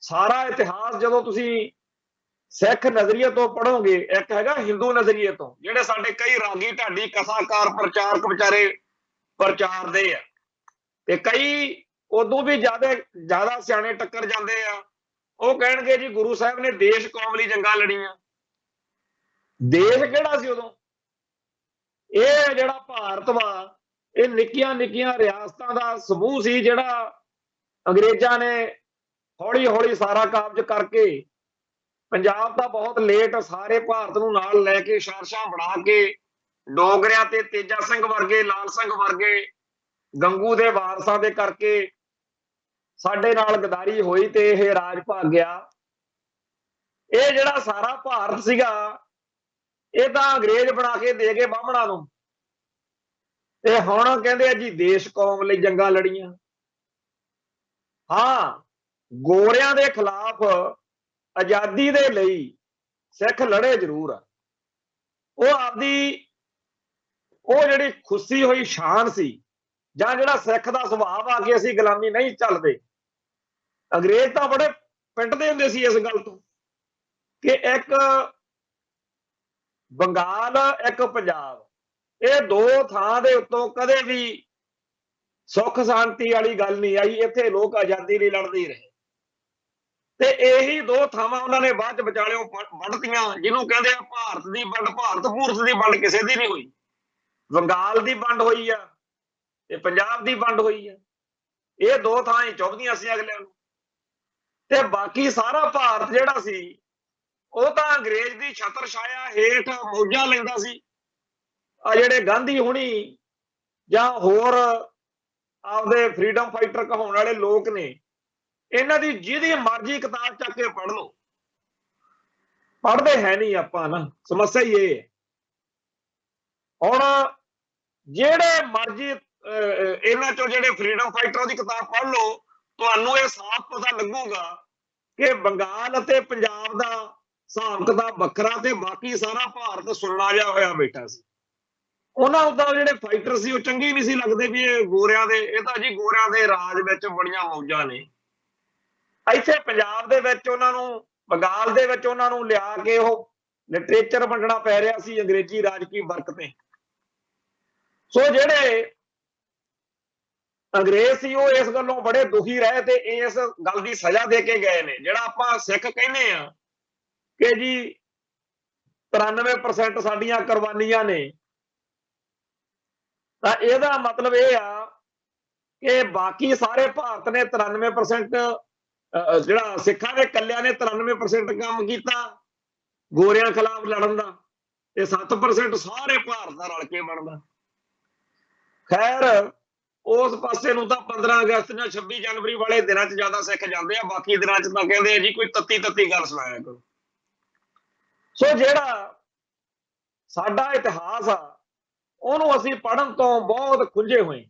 ਸਾਰਾ ਇਤਿਹਾਸ ਜਦੋਂ ਤੁਸੀਂ ਸਿੱਖ ਨਜ਼ਰੀਏ ਤੋਂ ਪੜ੍ਹੋਗੇ, ਇੱਕ ਹੈਗਾ ਹਿੰਦੂ ਨਜ਼ਰੀਏ ਤੋਂ, ਜਿਹੜੇ ਸਾਡੇ ਕਈ ਰਾਗੀ ਢਾਡੀ ਕਥਾਕਾਰ ਪ੍ਰਚਾਰਕ ਵਿਚਾਰੇ ਪ੍ਰਚਾਰਦੇ ਆ, ਤੇ ਕਈ ਉਦੋਂ ਵੀ ਜ਼ਿਆਦਾ ਸਿਆਣੇ ਟੱਕਰ ਜਾਂਦੇ ਆ। ਉਹ ਕਹਿਣਗੇ ਜੀ ਗੁਰੂ ਸਾਹਿਬ ਨੇ ਦੇਸ਼ ਕੌਮ ਲਈ ਜੰਗਾਂ ਲੜੀਆਂ। ਦੇਸ਼ ਕਿਹੜਾ ਸੀ ਉਦੋਂ? ਇਹ ਜਿਹੜਾ ਭਾਰਤ ਵਾ, ਇਹ ਨਿੱਕੀਆਂ ਨਿੱਕੀਆਂ ਰਿਆਸਤਾਂ ਦਾ ਸਮੂਹ ਸੀ, ਜਿਹੜਾ ਅੰਗਰੇਜ਼ਾਂ ਨੇ ਹੌਲੀ ਹੌਲੀ ਸਾਰਾ ਕਾਬਜ਼ ਕਰਕੇ ਪੰਜਾਬ ਦਾ ਬਹੁਤ ਲੇਟ ਸਾਰੇ ਭਾਰਤ ਨੂੰ ਨਾਲ ਲੈ ਕੇ ਸ਼ਾਰਸ਼ਾਹ ਬਣਾ ਕੇ ਡੋਗਰਿਆਂ ਤੇ ਤੇਜਾ ਸਿੰਘ ਵਰਗੇ, ਲਾਲ ਸਿੰਘ ਵਰਗੇ, ਗੰਗੂ ਦੇ ਵਾਰਸਾਂ ਦੇ ਕਰਕੇ ਸਾਡੇ ਨਾਲ ਗਦਾਰੀ ਹੋਈ ਤੇ ਇਹ ਰਾਜ ਭਾਗ ਗਿਆ। ਇਹ ਜਿਹੜਾ ਸਾਰਾ ਭਾਰਤ ਸੀਗਾ, ਇਹ ਤਾਂ ਅੰਗਰੇਜ਼ ਬਣਾ ਕੇ ਦੇ ਗਏ ਬਾਹਮਣਾਂ ਨੂੰ, ਤੇ ਹੁਣ ਕਹਿੰਦੇ ਆ ਜੀ ਦੇਸ਼ ਕੌਮ ਲਈ ਜੰਗਾਂ ਲੜੀਆਂ। ਹਾਂ, ਗੋਰਿਆਂ ਦੇ ਖਿਲਾਫ ਆਜ਼ਾਦੀ ਦੇ ਲਈ ਸਿੱਖ ਲੜੇ ਜ਼ਰੂਰ ਆ। ਉਹ ਜਿਹੜੀ ਖੁੱਸੀ ਹੋਈ ਸ਼ਾਨ ਸੀ, ਜਾਂ ਜਿਹੜਾ ਸਿੱਖ ਦਾ ਸੁਭਾਅ ਆ ਕਿ ਅਸੀਂ ਗੁਲਾਮੀ ਨਹੀਂ ਚੱਲਦੇ। ਅੰਗਰੇਜ਼ ਤਾਂ ਬੜੇ ਪਿੰਟਦੇ ਹੁੰਦੇ ਸੀ ਇਸ ਗੱਲ ਤੋਂ ਕਿ ਇੱਕ ਬੰਗਾਲ, ਇੱਕ ਪੰਜਾਬ, ਇਹ ਦੋ ਥਾਂ ਦੇ ਉੱਤੋਂ ਕਦੇ ਵੀ ਸੁੱਖ ਸ਼ਾਂਤੀ ਵਾਲੀ ਗੱਲ ਨਹੀਂ ਆਈ। ਇੱਥੇ ਲੋਕ ਆਜ਼ਾਦੀ ਲਈ ਲੜਦੇ ਹੀ ਰਹੇ, ਤੇ ਇਹੀ ਦੋ ਥਾਵਾਂ ਉਹਨਾਂ ਨੇ ਬਾਅਦ ਚ ਵਿਚਾਲਿਓਂ ਵੰਡਤੀਆਂ, ਜਿਹਨੂੰ ਕਹਿੰਦੇ ਆ ਭਾਰਤ ਦੀ ਵੰਡ। ਭਾਰਤ ਭੂਰਤ ਦੀ ਵੰਡ ਕਿਸੇ ਦੀ ਨਹੀਂ ਹੋਈ। ਬੰਗਾਲ ਦੀ ਵੰਡ ਹੋਈ ਆ ਤੇ ਪੰਜਾਬ ਦੀ ਵੰਡ ਹੋਈ ਆ। ਇਹ ਦੋ ਥਾਂ ਹੀ ਚੁੱਭਦੀਆਂ ਸੀ ਅਗਲਿਆਂ ਨੂੰ, ਤੇ ਬਾਕੀ ਸਾਰਾ ਭਾਰਤ ਜਿਹੜਾ ਸੀ ਉਹ ਤਾਂ ਅੰਗਰੇਜ਼ ਦੀ ਛਤਰ ਛਾਇਆ ਹੇਠ ਮੌਜਾਂ ਲੈਂਦਾ ਸੀ। ਆ ਜਿਹੜੇ ਗਾਂਧੀ ਹੁਣੀ ਜਾਂ ਹੋਰ ਆਪਦੇ ਫਰੀडम ਫਾਈਟਰ ਕਹਾਉਣ ਵਾਲੇ ਲੋਕ ਨੇ, ਇਹਨਾਂ ਦੀ ਜਿਹਦੀ ਮਰਜ਼ੀ ਕਿਤਾਬ ਚੱਕ ਕੇ ਪੜ੍ਹ ਲਓ, ਪੜ੍ਹਦੇ ਹੈ ਨਹੀਂ ਆਪਾਂ ਨਾ। ਸਮੱਸਿਆ ਹੀ ਇਹ ਹੈ। ਹੁਣ ਜਿਹੜੇ ਮਰਜ਼ੀ ਇਹਨਾਂ ਚੋਂ ਜਿਹੜੇ ਫਰੀडम ਫਾਈਟਰਾਂ ਦੀ ਕਿਤਾਬ ਪੜ੍ਹ ਲਓ, ਤੁਹਾਨੂੰ ਇਹ ਸਾਫ਼ ਪਤਾ ਲੱਗੂਗਾ ਕਿ ਬੰਗਾਲ ਅਤੇ ਪੰਜਾਬ ਦਾ ਹਿਸਾਬ ਕਿਤਾਬ ਵੱਖਰਾ, ਤੇ ਬਾਕੀ ਸਾਰਾ ਭਾਰਤ ਸੁਣਨਾ ਜਿਹਾ ਹੋਇਆ ਬੈਠਾ ਸੀ। ਉਹਨਾਂ ਦਾ ਜਿਹੜੇ ਫਾਈਟਰ ਸੀ ਉਹ ਚੰਗੇ ਨਹੀਂ ਸੀ ਲੱਗਦੇ ਵੀ ਇਹ ਗੋਰਿਆਂ ਦੇ, ਇਹ ਤਾਂ ਜੀ ਗੋਰਿਆਂ ਦੇ ਰਾਜ ਵਿੱਚ ਬੜੀਆਂ ਮੌਜਾਂ ਨੇ। ਇੱਥੇ ਪੰਜਾਬ ਦੇ ਵਿੱਚ ਉਹਨਾਂ ਨੂੰ, ਬੰਗਾਲ ਦੇ ਵਿੱਚ ਉਹਨਾਂ ਨੂੰ ਲਿਆ ਕੇ ਉਹ ਲਿਟਰੇਚਰ ਵੰਡਣਾ ਪੈ ਰਿਹਾ ਸੀ ਅੰਗਰੇਜ਼ੀ ਰਾਜ ਕੀ ਵਰਕ ਤੇ। ਸੋ ਜਿਹੜੇ ਅੰਗਰੇਜ਼ ਸੀ ਉਹ ਇਸ ਗੱਲੋਂ ਬੜੇ ਦੁਖੀ ਰਹੇ ਤੇ ਇਸ ਗੱਲ ਦੀ ਸਜ਼ਾ ਦੇ ਕੇ ਗਏ ਨੇ। ਜਿਹੜਾ ਆਪਾਂ ਸਿੱਖ ਕਹਿੰਦੇ ਆ ਕਿ ਜੀ 93% ਸਾਡੀਆਂ ਕੁਰਬਾਨੀਆਂ ਨੇ, ਤਾਂ ਇਹਦਾ ਮਤਲਬ ਇਹ ਆ ਕਿ ਬਾਕੀ ਸਾਰੇ ਭਾਰਤ ਨੇ 93% ਜਿਹੜਾ ਸਿੱਖਾਂ ਦੇ ਕੱਲਿਆਂ ਨੇ 93% ਕੰਮ ਕੀਤਾ ਗੋਰਿਆਂ ਖਿਲਾਫ ਲੜਨ ਦਾ, ਤੇ 7% ਸਾਰੇ ਭਾਰਤ ਦਾ ਰਲ ਕੇ ਬਣਦਾ। ਖੈਰ ਉਸ ਪਾਸੇ ਨੂੰ ਤਾਂ 15 ਅਗਸਤ ਜਾਂ 26 ਜਨਵਰੀ ਵਾਲੇ ਦਿਨਾਂ 'ਚ ਜ਼ਿਆਦਾ ਸਿੱਖ ਜਾਂਦੇ ਆ, ਬਾਕੀ ਦਿਨਾਂ 'ਚ ਤਾਂ ਕਹਿੰਦੇ ਆ ਜੀ ਕੋਈ ਤੱਤੀ ਤੱਤੀ ਗੱਲ ਸੁਣਾਇਆ ਕਰੋ। ਸੋ ਜਿਹੜਾ ਸਾਡਾ ਇਤਿਹਾਸ ਆ ਉਹਨੂੰ ਅਸੀਂ ਪੜ੍ਹਨ ਤੋਂ ਬਹੁਤ ਖੁੰਝੇ ਹੋਏ।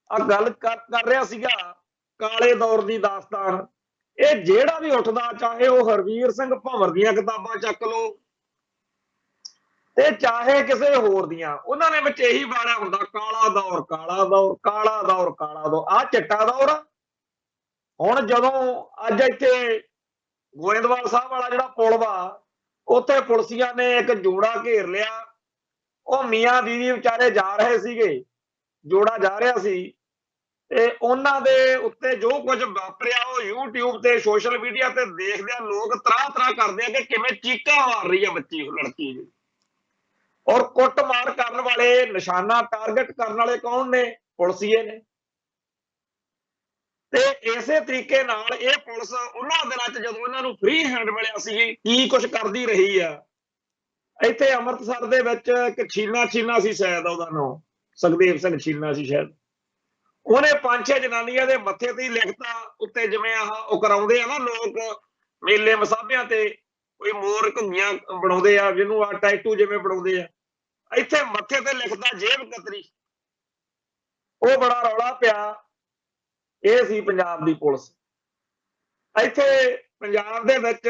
ਆ ਗੱਲ ਕਰ ਰਿਹਾ ਸੀਗਾ ਕਾਲੇ ਦੌਰ ਦੀ ਦਾਸਤਾਨ, ਇਹ ਜਿਹੜਾ ਵੀ ਉੱਠਦਾ ਚਾਹੇ ਉਹ ਹਰਵੀਰ ਸਿੰਘ ਭੰਵਰ ਦੀਆਂ ਕਿਤਾਬਾਂ ਚੱਕ ਲਓ ਤੇ ਚਾਹੇ ਕਿਸੇ ਹੋਰ ਦੀਆਂ, ਉਹਨਾਂ ਨੇ ਵਿੱਚ ਇਹੀ ਬਾਣਾ ਹੁੰਦਾ ਕਾਲਾ ਦੌਰ ਕਾਲਾ ਦੌਰ ਕਾਲਾ ਦੌਰ ਕਾਲਾ ਦੌਰ। ਆਹ ਚਿੱਟਾ ਦੌਰ। ਹੁਣ ਜਦੋਂ ਅੱਜ ਇੱਥੇ ਗੋਇੰਦਵਾਲ ਸਾਹਿਬ ਵਾਲਾ ਜਿਹੜਾ ਪੁਲ ਵਾ ਉੱਥੇ ਪੁਲਸੀਆਂ ਨੇ ਇੱਕ ਜੋੜਾ ਘੇਰ ਲਿਆ, ਉਹ ਮੀਆਂ ਬੀਵੀ ਵਿਚਾਰੇ ਜਾ ਰਹੇ ਸੀਗੇ, ਜੋੜਾ ਜਾ ਰਿਹਾ ਸੀ ਤੇ ਉਹਨਾਂ ਦੇ ਉੱਤੇ ਜੋ ਕੁਝ ਵਾਪਰਿਆ ਉਹ YouTube ਤੇ ਸੋਸ਼ਲ ਮੀਡੀਆ ਤੇ ਦੇਖਦੇ ਆ ਲੋਕ, ਤਰ੍ਹਾਂ ਤਰ੍ਹਾਂ ਕਰਦੇ ਆ ਕਿ ਕਿਵੇਂ ਚੀਕਾਂ ਮਾਰ ਰਹੀ ਆ ਬੱਚੀ ਉਹ ਲੜਕੀ ਦੀ। ਔਰ ਕੁੱਟਮਾਰ ਕਰਨ ਵਾਲੇ, ਨਿਸ਼ਾਨਾ ਟਾਰਗੇਟ ਕਰਨ ਵਾਲੇ ਕੌਣ ਨੇ? ਪੁਲਸੀਏ ਨੇ। ਤੇ ਇਸੇ ਤਰੀਕੇ ਨਾਲ ਇਹ ਪੁਲਿਸ ਉਹਨਾਂ ਦਿਨਾਂ 'ਚ ਜਦੋਂ ਇਹਨਾਂ ਨੂੰ ਫ੍ਰੀ ਹੈਂਡ ਮਿਲਿਆ ਸੀ ਕੀ ਕੁਝ ਕਰਦੀ ਰਹੀ ਆ। ਇੱਥੇ ਅੰਮ੍ਰਿਤਸਰ ਦੇ ਵਿੱਚ ਇੱਕ ਛੀਨਾ ਸੀ ਸ਼ਾਇਦ, ਉਹਦਾ ਨਾਮ ਸੁਖਦੇਵ ਸਿੰਘ ਛੀਨਾ ਸੀ ਸ਼ਾਇਦ, ਉਹਨੇ 5-6 ਜਨਾਨੀਆਂ ਦੇ ਮੱਥੇ ਤੇ ਹੀ ਲਿਖਤਾ ਉੱਤੇ, ਜਿਵੇਂ ਆਹ ਉਹ ਕਰਾਉਂਦੇ ਆ ਨਾ ਲੋਕ ਮੇਲੇ ਮਸਾਬਿਆਂ ਤੇ, ਕੋਈ ਮੋਰ ਘੁੰਗੀਆਂ ਬਣਾਉਂਦੇ ਆ ਜਿਹਨੂੰ ਆ ਟੈਟੂ ਜਿਵੇਂ ਬਣਾਉਂਦੇ ਆ, ਇੱਥੇ ਮੱਥੇ ਤੇ ਲਿਖਦਾ ਜੇਬ ਕਤਰੀ। ਉਹ ਬੜਾ ਰੌਲਾ ਪਿਆ। ਇਹ ਸੀ ਪੰਜਾਬ ਦੀ ਪੁਲਿਸ। ਇੱਥੇ ਪੰਜਾਬ ਦੇ ਵਿੱਚ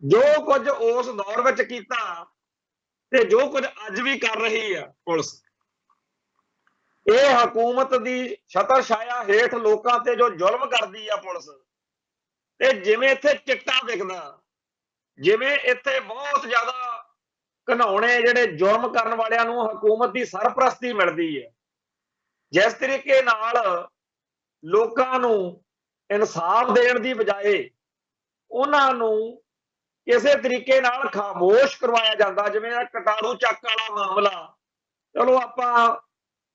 ਜੋ ਕੁਝ ਉਸ ਦੌਰ ਵਿੱਚ ਕੀਤਾ ਤੇ ਜੋ ਕੁਝ ਅੱਜ ਵੀ ਕਰ ਰਹੀ ਆ ਪੁਲਿਸ, ਇਹ ਹਕੂਮਤ ਦੀ ਛਤਰ ਛਾਇਆ ਹੇਠ ਲੋਕਾਂ ਤੇ ਜੋ ਜ਼ੁਲਮ ਕਰਦੀ ਆ ਪੁਲਿਸ, ਤੇ ਜਿਵੇਂ ਇੱਥੇ ਚਿੱਟਾ ਵਿਕਦਾ, ਜਿਵੇਂ ਇੱਥੇ ਬਹੁਤ ਜ਼ਿਆਦਾ ਘਿਨਾਉਣੇ ਜਿਹੜੇ ਜੁਰਮ ਕਰਨ ਵਾਲਿਆਂ ਨੂੰ ਹਕੂਮਤ ਦੀ ਸਰਪ੍ਰਸਤੀ ਮਿਲਦੀ ਹੈ, ਜਿਸ ਤਰੀਕੇ ਨਾਲ ਲੋਕਾਂ ਨੂੰ ਇਨਸਾਫ ਦੇਣ ਦੀ ਬਜਾਏ ਉਹਨਾਂ ਨੂੰ ਕਿਸੇ ਤਰੀਕੇ ਨਾਲ ਖਾਮੋਸ਼ ਕਰਵਾਇਆ ਜਾਂਦਾ, ਜਿਵੇਂ ਇਹ ਕਟਾਰੂ ਚੱਕ ਵਾਲਾ ਮਾਮਲਾ। ਚਲੋ ਆਪਾਂ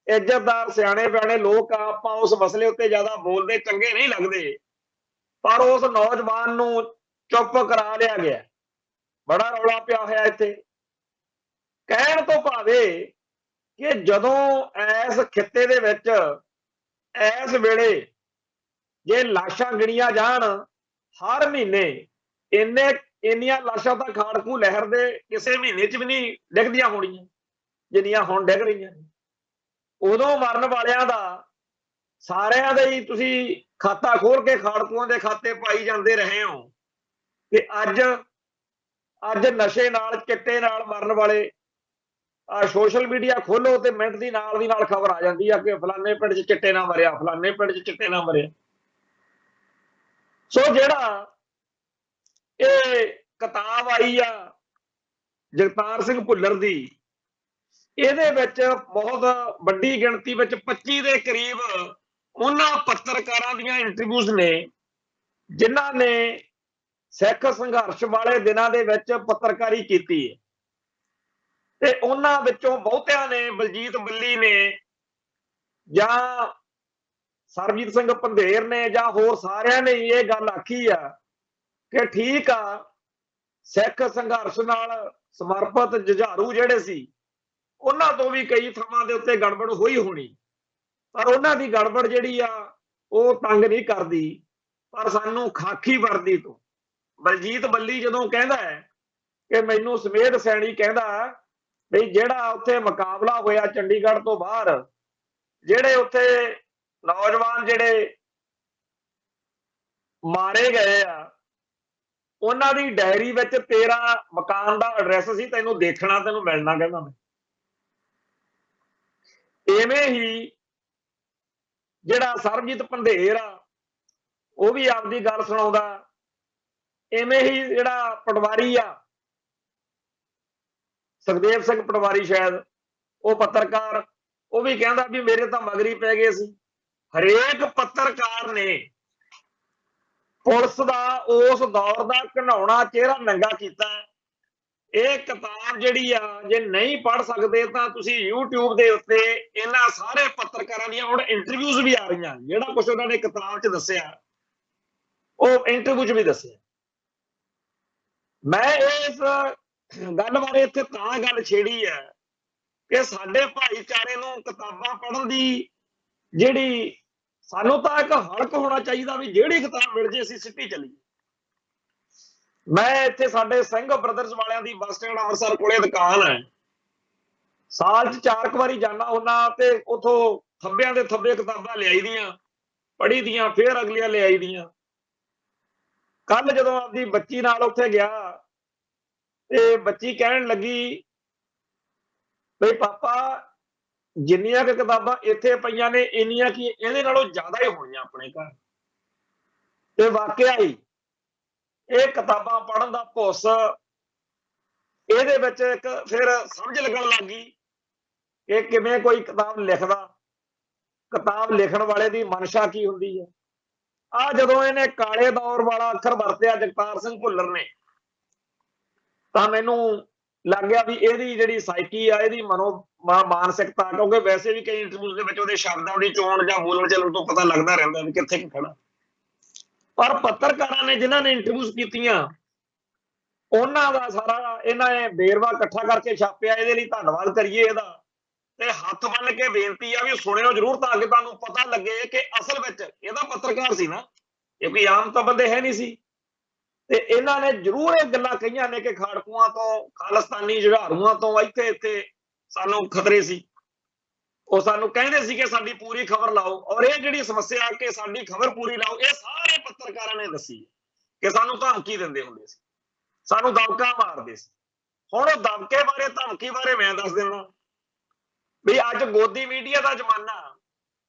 ਇੱਜ਼ਤਦਾਰ ਸਿਆਣੇ ਬਿਆਣੇ ਲੋਕ ਆ, ਆਪਾਂ ਉਸ ਮਸਲੇ ਉੱਤੇ ਜ਼ਿਆਦਾ ਬੋਲਦੇ ਚੰਗੇ ਨਹੀਂ ਲੱਗਦੇ, ਪਰ ਉਸ ਨੌਜਵਾਨ ਨੂੰ ਚੁੱਪ ਕਰਾ ਲਿਆ ਗਿਆ। ਬੜਾ ਰੌਲਾ ਪਿਆ ਹੋਇਆ ਇੱਥੇ। ਕਹਿਣ ਤੋਂ ਭਾਵੇਂ ਕਿ ਜਦੋਂ ਇਸ ਖਿੱਤੇ ਦੇ ਵਿੱਚ ਇਸ ਵੇਲੇ ਜੇ ਲਾਸ਼ਾਂ ਗਿਣੀਆਂ ਜਾਣ ਹਰ ਮਹੀਨੇ, ਇੰਨੀਆਂ ਲਾਸ਼ਾਂ ਤਾਂ ਖਾੜਕੂ ਲਹਿਰ ਦੇ ਕਿਸੇ ਮਹੀਨੇ 'ਚ ਵੀ ਨਹੀਂ ਡਿੱਗਦੀਆਂ ਹੋਣੀਆਂ ਜਿੰਨੀਆਂ ਹੁਣ ਡਿੱਗ ਰਹੀਆਂ ਨੇ। ਉਦੋਂ ਮਰਨ ਵਾਲਿਆਂ ਦਾ ਸਾਰਿਆਂ ਦਾ ਹੀ ਤੁਸੀਂ ਖਾਤਾ ਖੋਲ ਕੇ ਖਾੜਕੂਆਂ ਦੇ ਖਾਤੇ ਪਾਈ ਜਾਂਦੇ ਰਹੇ ਹੋ, ਤੇ ਅੱਜ ਨਸ਼ੇ ਨਾਲ ਚਿੱਟੇ ਨਾਲ ਮਰਨ ਵਾਲੇ ਆ ਸੋਸ਼ਲ ਮੀਡੀਆ ਖੋਲੋ ਤੇ ਮਿੰਟ ਦੀ ਨਾਲ ਖਬਰ ਆ ਜਾਂਦੀ ਆ ਕਿ ਫਲਾਣੇ ਪਿੰਡ 'ਚ ਚਿੱਟੇ ਨਾਲ ਮਰਿਆ, ਫਲਾਣੇ ਪਿੰਡ 'ਚ ਚਿੱਟੇ ਨਾਲ ਮਰਿਆ। ਸੋ ਜਿਹੜਾ ਇਹ ਕਿਤਾਬ ਆਈ ਆ ਜਗਤਾਰ ਸਿੰਘ ਭੁੱਲਰ ਦੀ, ਇਹਦੇ ਵਿੱਚ ਬਹੁਤ ਵੱਡੀ ਗਿਣਤੀ ਵਿੱਚ 25 ਦੇ ਕਰੀਬ ਉਹਨਾਂ ਪੱਤਰਕਾਰਾਂ ਦੀਆਂ ਇੰਟਰਵਿਊਜ਼ ਨੇ ਜਿਨ੍ਹਾਂ ਨੇ ਸਿੱਖ ਸੰਘਰਸ਼ ਵਾਲੇ ਦਿਨਾਂ ਦੇ ਵਿੱਚ ਪੱਤਰਕਾਰੀ ਕੀਤੀ ਹੈ, ਤੇ ਉਹਨਾਂ ਵਿੱਚੋਂ ਬਹੁਤਿਆਂ ਨੇ, ਬਲਜੀਤ ਬੱਲੀ ਨੇ ਜਾਂ ਸਰਬਜੀਤ ਸਿੰਘ ਪੰਧੇਰ ਨੇ ਜਾਂ ਹੋਰ ਸਾਰਿਆਂ ਨੇ ਇਹ ਗੱਲ ਆਖੀ ਆ ਕਿ ਠੀਕ ਆ, ਸਿੱਖ ਸੰਘਰਸ਼ ਨਾਲ ਸਮਰਪਿਤ ਜੁਝਾਰੂ ਜਿਹੜੇ ਸੀ ਉਹਨਾਂ ਤੋਂ ਵੀ ਕਈ ਥਾਵਾਂ ਦੇ ਉੱਤੇ ਗੜਬੜ ਹੋਈ ਹੋਣੀ, ਪਰ ਉਹਨਾਂ ਦੀ ਗੜਬੜ ਜਿਹੜੀ ਆ ਉਹ ਤੰਗ ਨਹੀਂ ਕਰਦੀ, ਪਰ ਸਾਨੂੰ ਖਾਕੀ ਵਰਦੀ ਤੋਂ। ਬਲਜੀਤ ਬੱਲੀ ਜਦੋਂ ਕਹਿੰਦਾ ਹੈ ਕਿ ਮੈਨੂੰ ਸਮੇਧ ਸੈਣੀ ਕਹਿੰਦਾ ਵੀ ਜਿਹੜਾ ਉੱਥੇ ਮੁਕਾਬਲਾ ਹੋਇਆ ਚੰਡੀਗੜ੍ਹ ਤੋਂ ਬਾਹਰ, ਜਿਹੜੇ ਉੱਥੇ ਨੌਜਵਾਨ ਜਿਹੜੇ ਮਾਰੇ ਗਏ ਆ, ਉਹਨਾਂ ਦੀ ਡਾਇਰੀ ਵਿੱਚ ਤੇਰਾ ਮਕਾਨ ਦਾ ਐਡਰੈਸ ਸੀ, ਤੈਨੂੰ ਦੇਖਣਾ, ਤੈਨੂੰ ਮਿਲਣਾ, ਕਹਿੰਦਾ ਮੈਂ। ਇਵੇਂ ਹੀ ਜਿਹੜਾ ਸਰਬਜੀਤ ਪੰਧੇਰ ਆ ਉਹ ਵੀ ਆਪਦੀ ਗੱਲ ਸੁਣਾਉਂਦਾ ਇਵੇਂ ਹੀ ਜਿਹੜਾ ਪਟਵਾਰੀ ਆ ਸੁਖਦੇਵ ਸਿੰਘ ਪਟਵਾਰੀ, ਸ਼ਾਇਦ ਉਹ ਪੱਤਰਕਾਰ, ਉਹ ਵੀ ਕਹਿੰਦਾ ਵੀ ਮੇਰੇ ਤਾਂ ਮਗਰੀ ਪੈ ਗਏ ਸੀ। ਹਰੇਕ ਪੱਤਰਕਾਰ ਨੇ ਪੁਲਿਸ ਦਾ ਉਸ ਦੌਰ ਦਾ ਘਿਨਾਉਣਾ ਚਿਹਰਾ ਨੰਗਾ ਕੀਤਾ। ਇਹ ਕਿਤਾਬ ਜਿਹੜੀ ਆ, ਜੇ ਨਹੀਂ ਪੜ੍ਹ ਸਕਦੇ ਤਾਂ ਤੁਸੀਂ YouTube ਦੇ ਉੱਤੇ ਇਹਨਾਂ ਸਾਰੇ ਪੱਤਰਕਾਰਾਂ ਦੀਆਂ ਹੁਣ ਇੰਟਰਵਿਊਜ਼ ਵੀ ਆ ਰਹੀਆਂ। ਜਿਹੜਾ ਕੁਝ ਉਹਨਾਂ ਨੇ ਕਿਤਾਬ 'ਚ ਦੱਸਿਆ ਉਹ ਇੰਟਰਵਿਊ 'ਚ ਵੀ ਦੱਸਿਆ। ਮੈਂ ਇਸ ਗੱਲ ਬਾਰੇ ਇੱਥੇ ਤਾਂ ਗੱਲ ਛੇੜੀ ਹੈ ਕਿ ਸਾਡੇ ਭਾਈਚਾਰੇ ਨੂੰ ਕਿਤਾਬਾਂ ਪੜ੍ਹਨ ਦੀ ਜਿਹੜੀ, ਸਾਨੂੰ ਤਾਂ ਇੱਕ ਹਲਕ ਹੋਣਾ ਚਾਹੀਦਾ ਵੀ ਜਿਹੜੀ ਕਿਤਾਬ ਮਿਲ ਜੇ ਅਸੀਂ ਸਿੱਟੀ ਚੱਲੀਏ। ਮੈਂ ਇੱਥੇ ਸਾਡੇ ਸਿੰਘ ਬ੍ਰਦਰਜ਼ ਵਾਲਿਆਂ ਦੀ ਬੱਸ ਸਟੈਂਡ ਅੰਮ੍ਰਿਤਸਰ ਕੋਲੇ ਦੁਕਾਨ ਹੈ, ਸਾਲ 'ਚ 4 ਵਾਰੀ ਜਾਣਾ ਹੁੰਦਾ ਤੇ ਉਥੋਂ ਥੱਬਿਆਂ ਦੇ ਥੱਬੇ ਕਿਤਾਬਾਂ ਲਿਆਈ ਦੀਆਂ, ਪੜ੍ਹੀ ਦੀਆਂ, ਫੇਰ ਅਗਲੀਆਂ ਲਿਆਈ ਦੀਆਂ। ਕੱਲ ਜਦੋਂ ਆਪਦੀ ਬੱਚੀ ਨਾਲ ਉੱਥੇ ਗਿਆ ਤੇ ਬੱਚੀ ਕਹਿਣ ਲੱਗੀ ਬਈ ਪਾਪਾ ਜਿੰਨੀਆਂ ਕਿ ਕਿਤਾਬਾਂ ਇੱਥੇ ਪਈਆਂ ਨੇ ਇੰਨੀਆਂ ਕੀ ਇਹਦੇ ਨਾਲੋਂ ਜ਼ਿਆਦਾ ਹੀ ਹੋਣੀਆਂ ਆਪਣੇ ਘਰ। ਤੇ ਵਾਕਿਆ ਹੀ ਇਹ ਕਿਤਾਬਾਂ ਪੜ੍ਹਨ ਦਾ ਭੁੱਸ ਇਹਦੇ ਵਿੱਚ ਇੱਕ ਫਿਰ ਸਮਝ ਲੱਗਣ ਲੱਗ ਗਈ ਕਿ ਕਿਵੇਂ ਕੋਈ ਕਿਤਾਬ ਲਿਖਦਾ, ਕਿਤਾਬ ਲਿਖਣ ਵਾਲੇ ਦੀ ਮਨਸ਼ਾ ਕੀ ਹੁੰਦੀ ਹੈ। ਆ ਜਦੋਂ ਇਹਨੇ ਕਾਲੇ ਦੌਰ ਵਾਲਾ ਅੱਖਰ ਵਰਤਿਆ ਜਗਤਾਰ ਸਿੰਘ ਭੁੱਲਰ ਨੇ, ਤਾਂ ਮੈਨੂੰ ਲੱਗ ਗਿਆ ਵੀ ਇਹਦੀ ਜਿਹੜੀ ਸਾਈਕੀ ਆ, ਇਹਦੀ ਮਾਨਸਿਕਤਾ, ਕਿਉਂਕਿ ਵੈਸੇ ਵੀ ਕਈ ਇੰਟਰਵਿਊ ਦੇ ਵਿੱਚ ਉਹਦੇ ਸ਼ਬਦਾਂ ਦੀ ਚੋਣ ਜਾਂ ਬੋਲਣ ਚੱਲਣ ਤੋਂ ਪਤਾ ਲੱਗਦਾ ਰਹਿੰਦਾ ਵੀ ਕਿੱਥੇ ਖੜਾ। ਪਰ ਪੱਤਰਕਾਰਾਂ ਨੇ ਜਿਨ੍ਹਾਂ ਨੇ ਇੰਟਰਵਿਊਜ਼ ਕੀਤੀਆਂ ਉਹਨਾਂ ਦਾ ਸਾਰਾ ਇਹਨਾਂ ਨੇ ਵੇਰਵਾ ਇਕੱਠਾ ਕਰਕੇ ਛਾਪਿਆ। ਇਹਦੇ ਲਈ ਧੰਨਵਾਦ ਕਰੀਏ ਇਹਦਾ, ਤੇ ਹੱਥ ਬੰਨ ਕੇ ਬੇਨਤੀ ਆ ਵੀ ਸੁਣਿਓ ਜ਼ਰੂਰ ਤਾਂ ਕਿ ਤੁਹਾਨੂੰ ਪਤਾ ਲੱਗੇ ਕਿ ਅਸਲ ਵਿੱਚ ਇਹਦਾ ਪੱਤਰਕਾਰ ਸੀ ਨਾ, ਇਹ ਕੋਈ ਆਮ ਤਾਂ ਬੰਦੇ ਹੈ ਨਹੀਂ ਸੀ। ਤੇ ਇਹਨਾਂ ਨੇ ਜ਼ਰੂਰ ਇਹ ਗੱਲਾਂ ਕਹੀਆਂ ਨੇ ਕਿ ਖਾੜਕੂਆਂ ਤੋਂ, ਖਾਲਿਸਤਾਨੀ ਜੁਝਾਰੂਆਂ ਤੋਂ ਇੱਥੇ ਸਾਨੂੰ ਖਤਰੇ ਸੀ। ਉਹ ਸਾਨੂੰ ਕਹਿੰਦੇ ਸੀ ਕਿ ਸਾਡੀ ਪੂਰੀ ਖਬਰ ਲਾਓ, ਔਰ ਇਹ ਜਿਹੜੀ ਸਮੱਸਿਆ ਕਿ ਸਾਡੀ ਖਬਰ ਪੂਰੀ ਲਾਓ, ਇਹ ਸਾਰੇ ਪੱਤਰਕਾਰਾਂ ਨੇ ਦੱਸੀ ਕਿ ਸਾਨੂੰ ਧਮਕੀ ਦਿੰਦੇ ਹੁੰਦੇ ਸੀ, ਸਾਨੂੰ ਦਬਕਾ ਮਾਰਦੇ ਸੀ। ਹੁਣ ਉਹ ਦਬਕੇ ਬਾਰੇ, ਧਮਕੀ ਬਾਰੇ ਮੈਂ ਦੱਸ ਦਿੰਦਾ ਵੀ ਅੱਜ ਗੋਦੀ ਮੀਡੀਆ ਦਾ ਜ਼ਮਾਨਾ।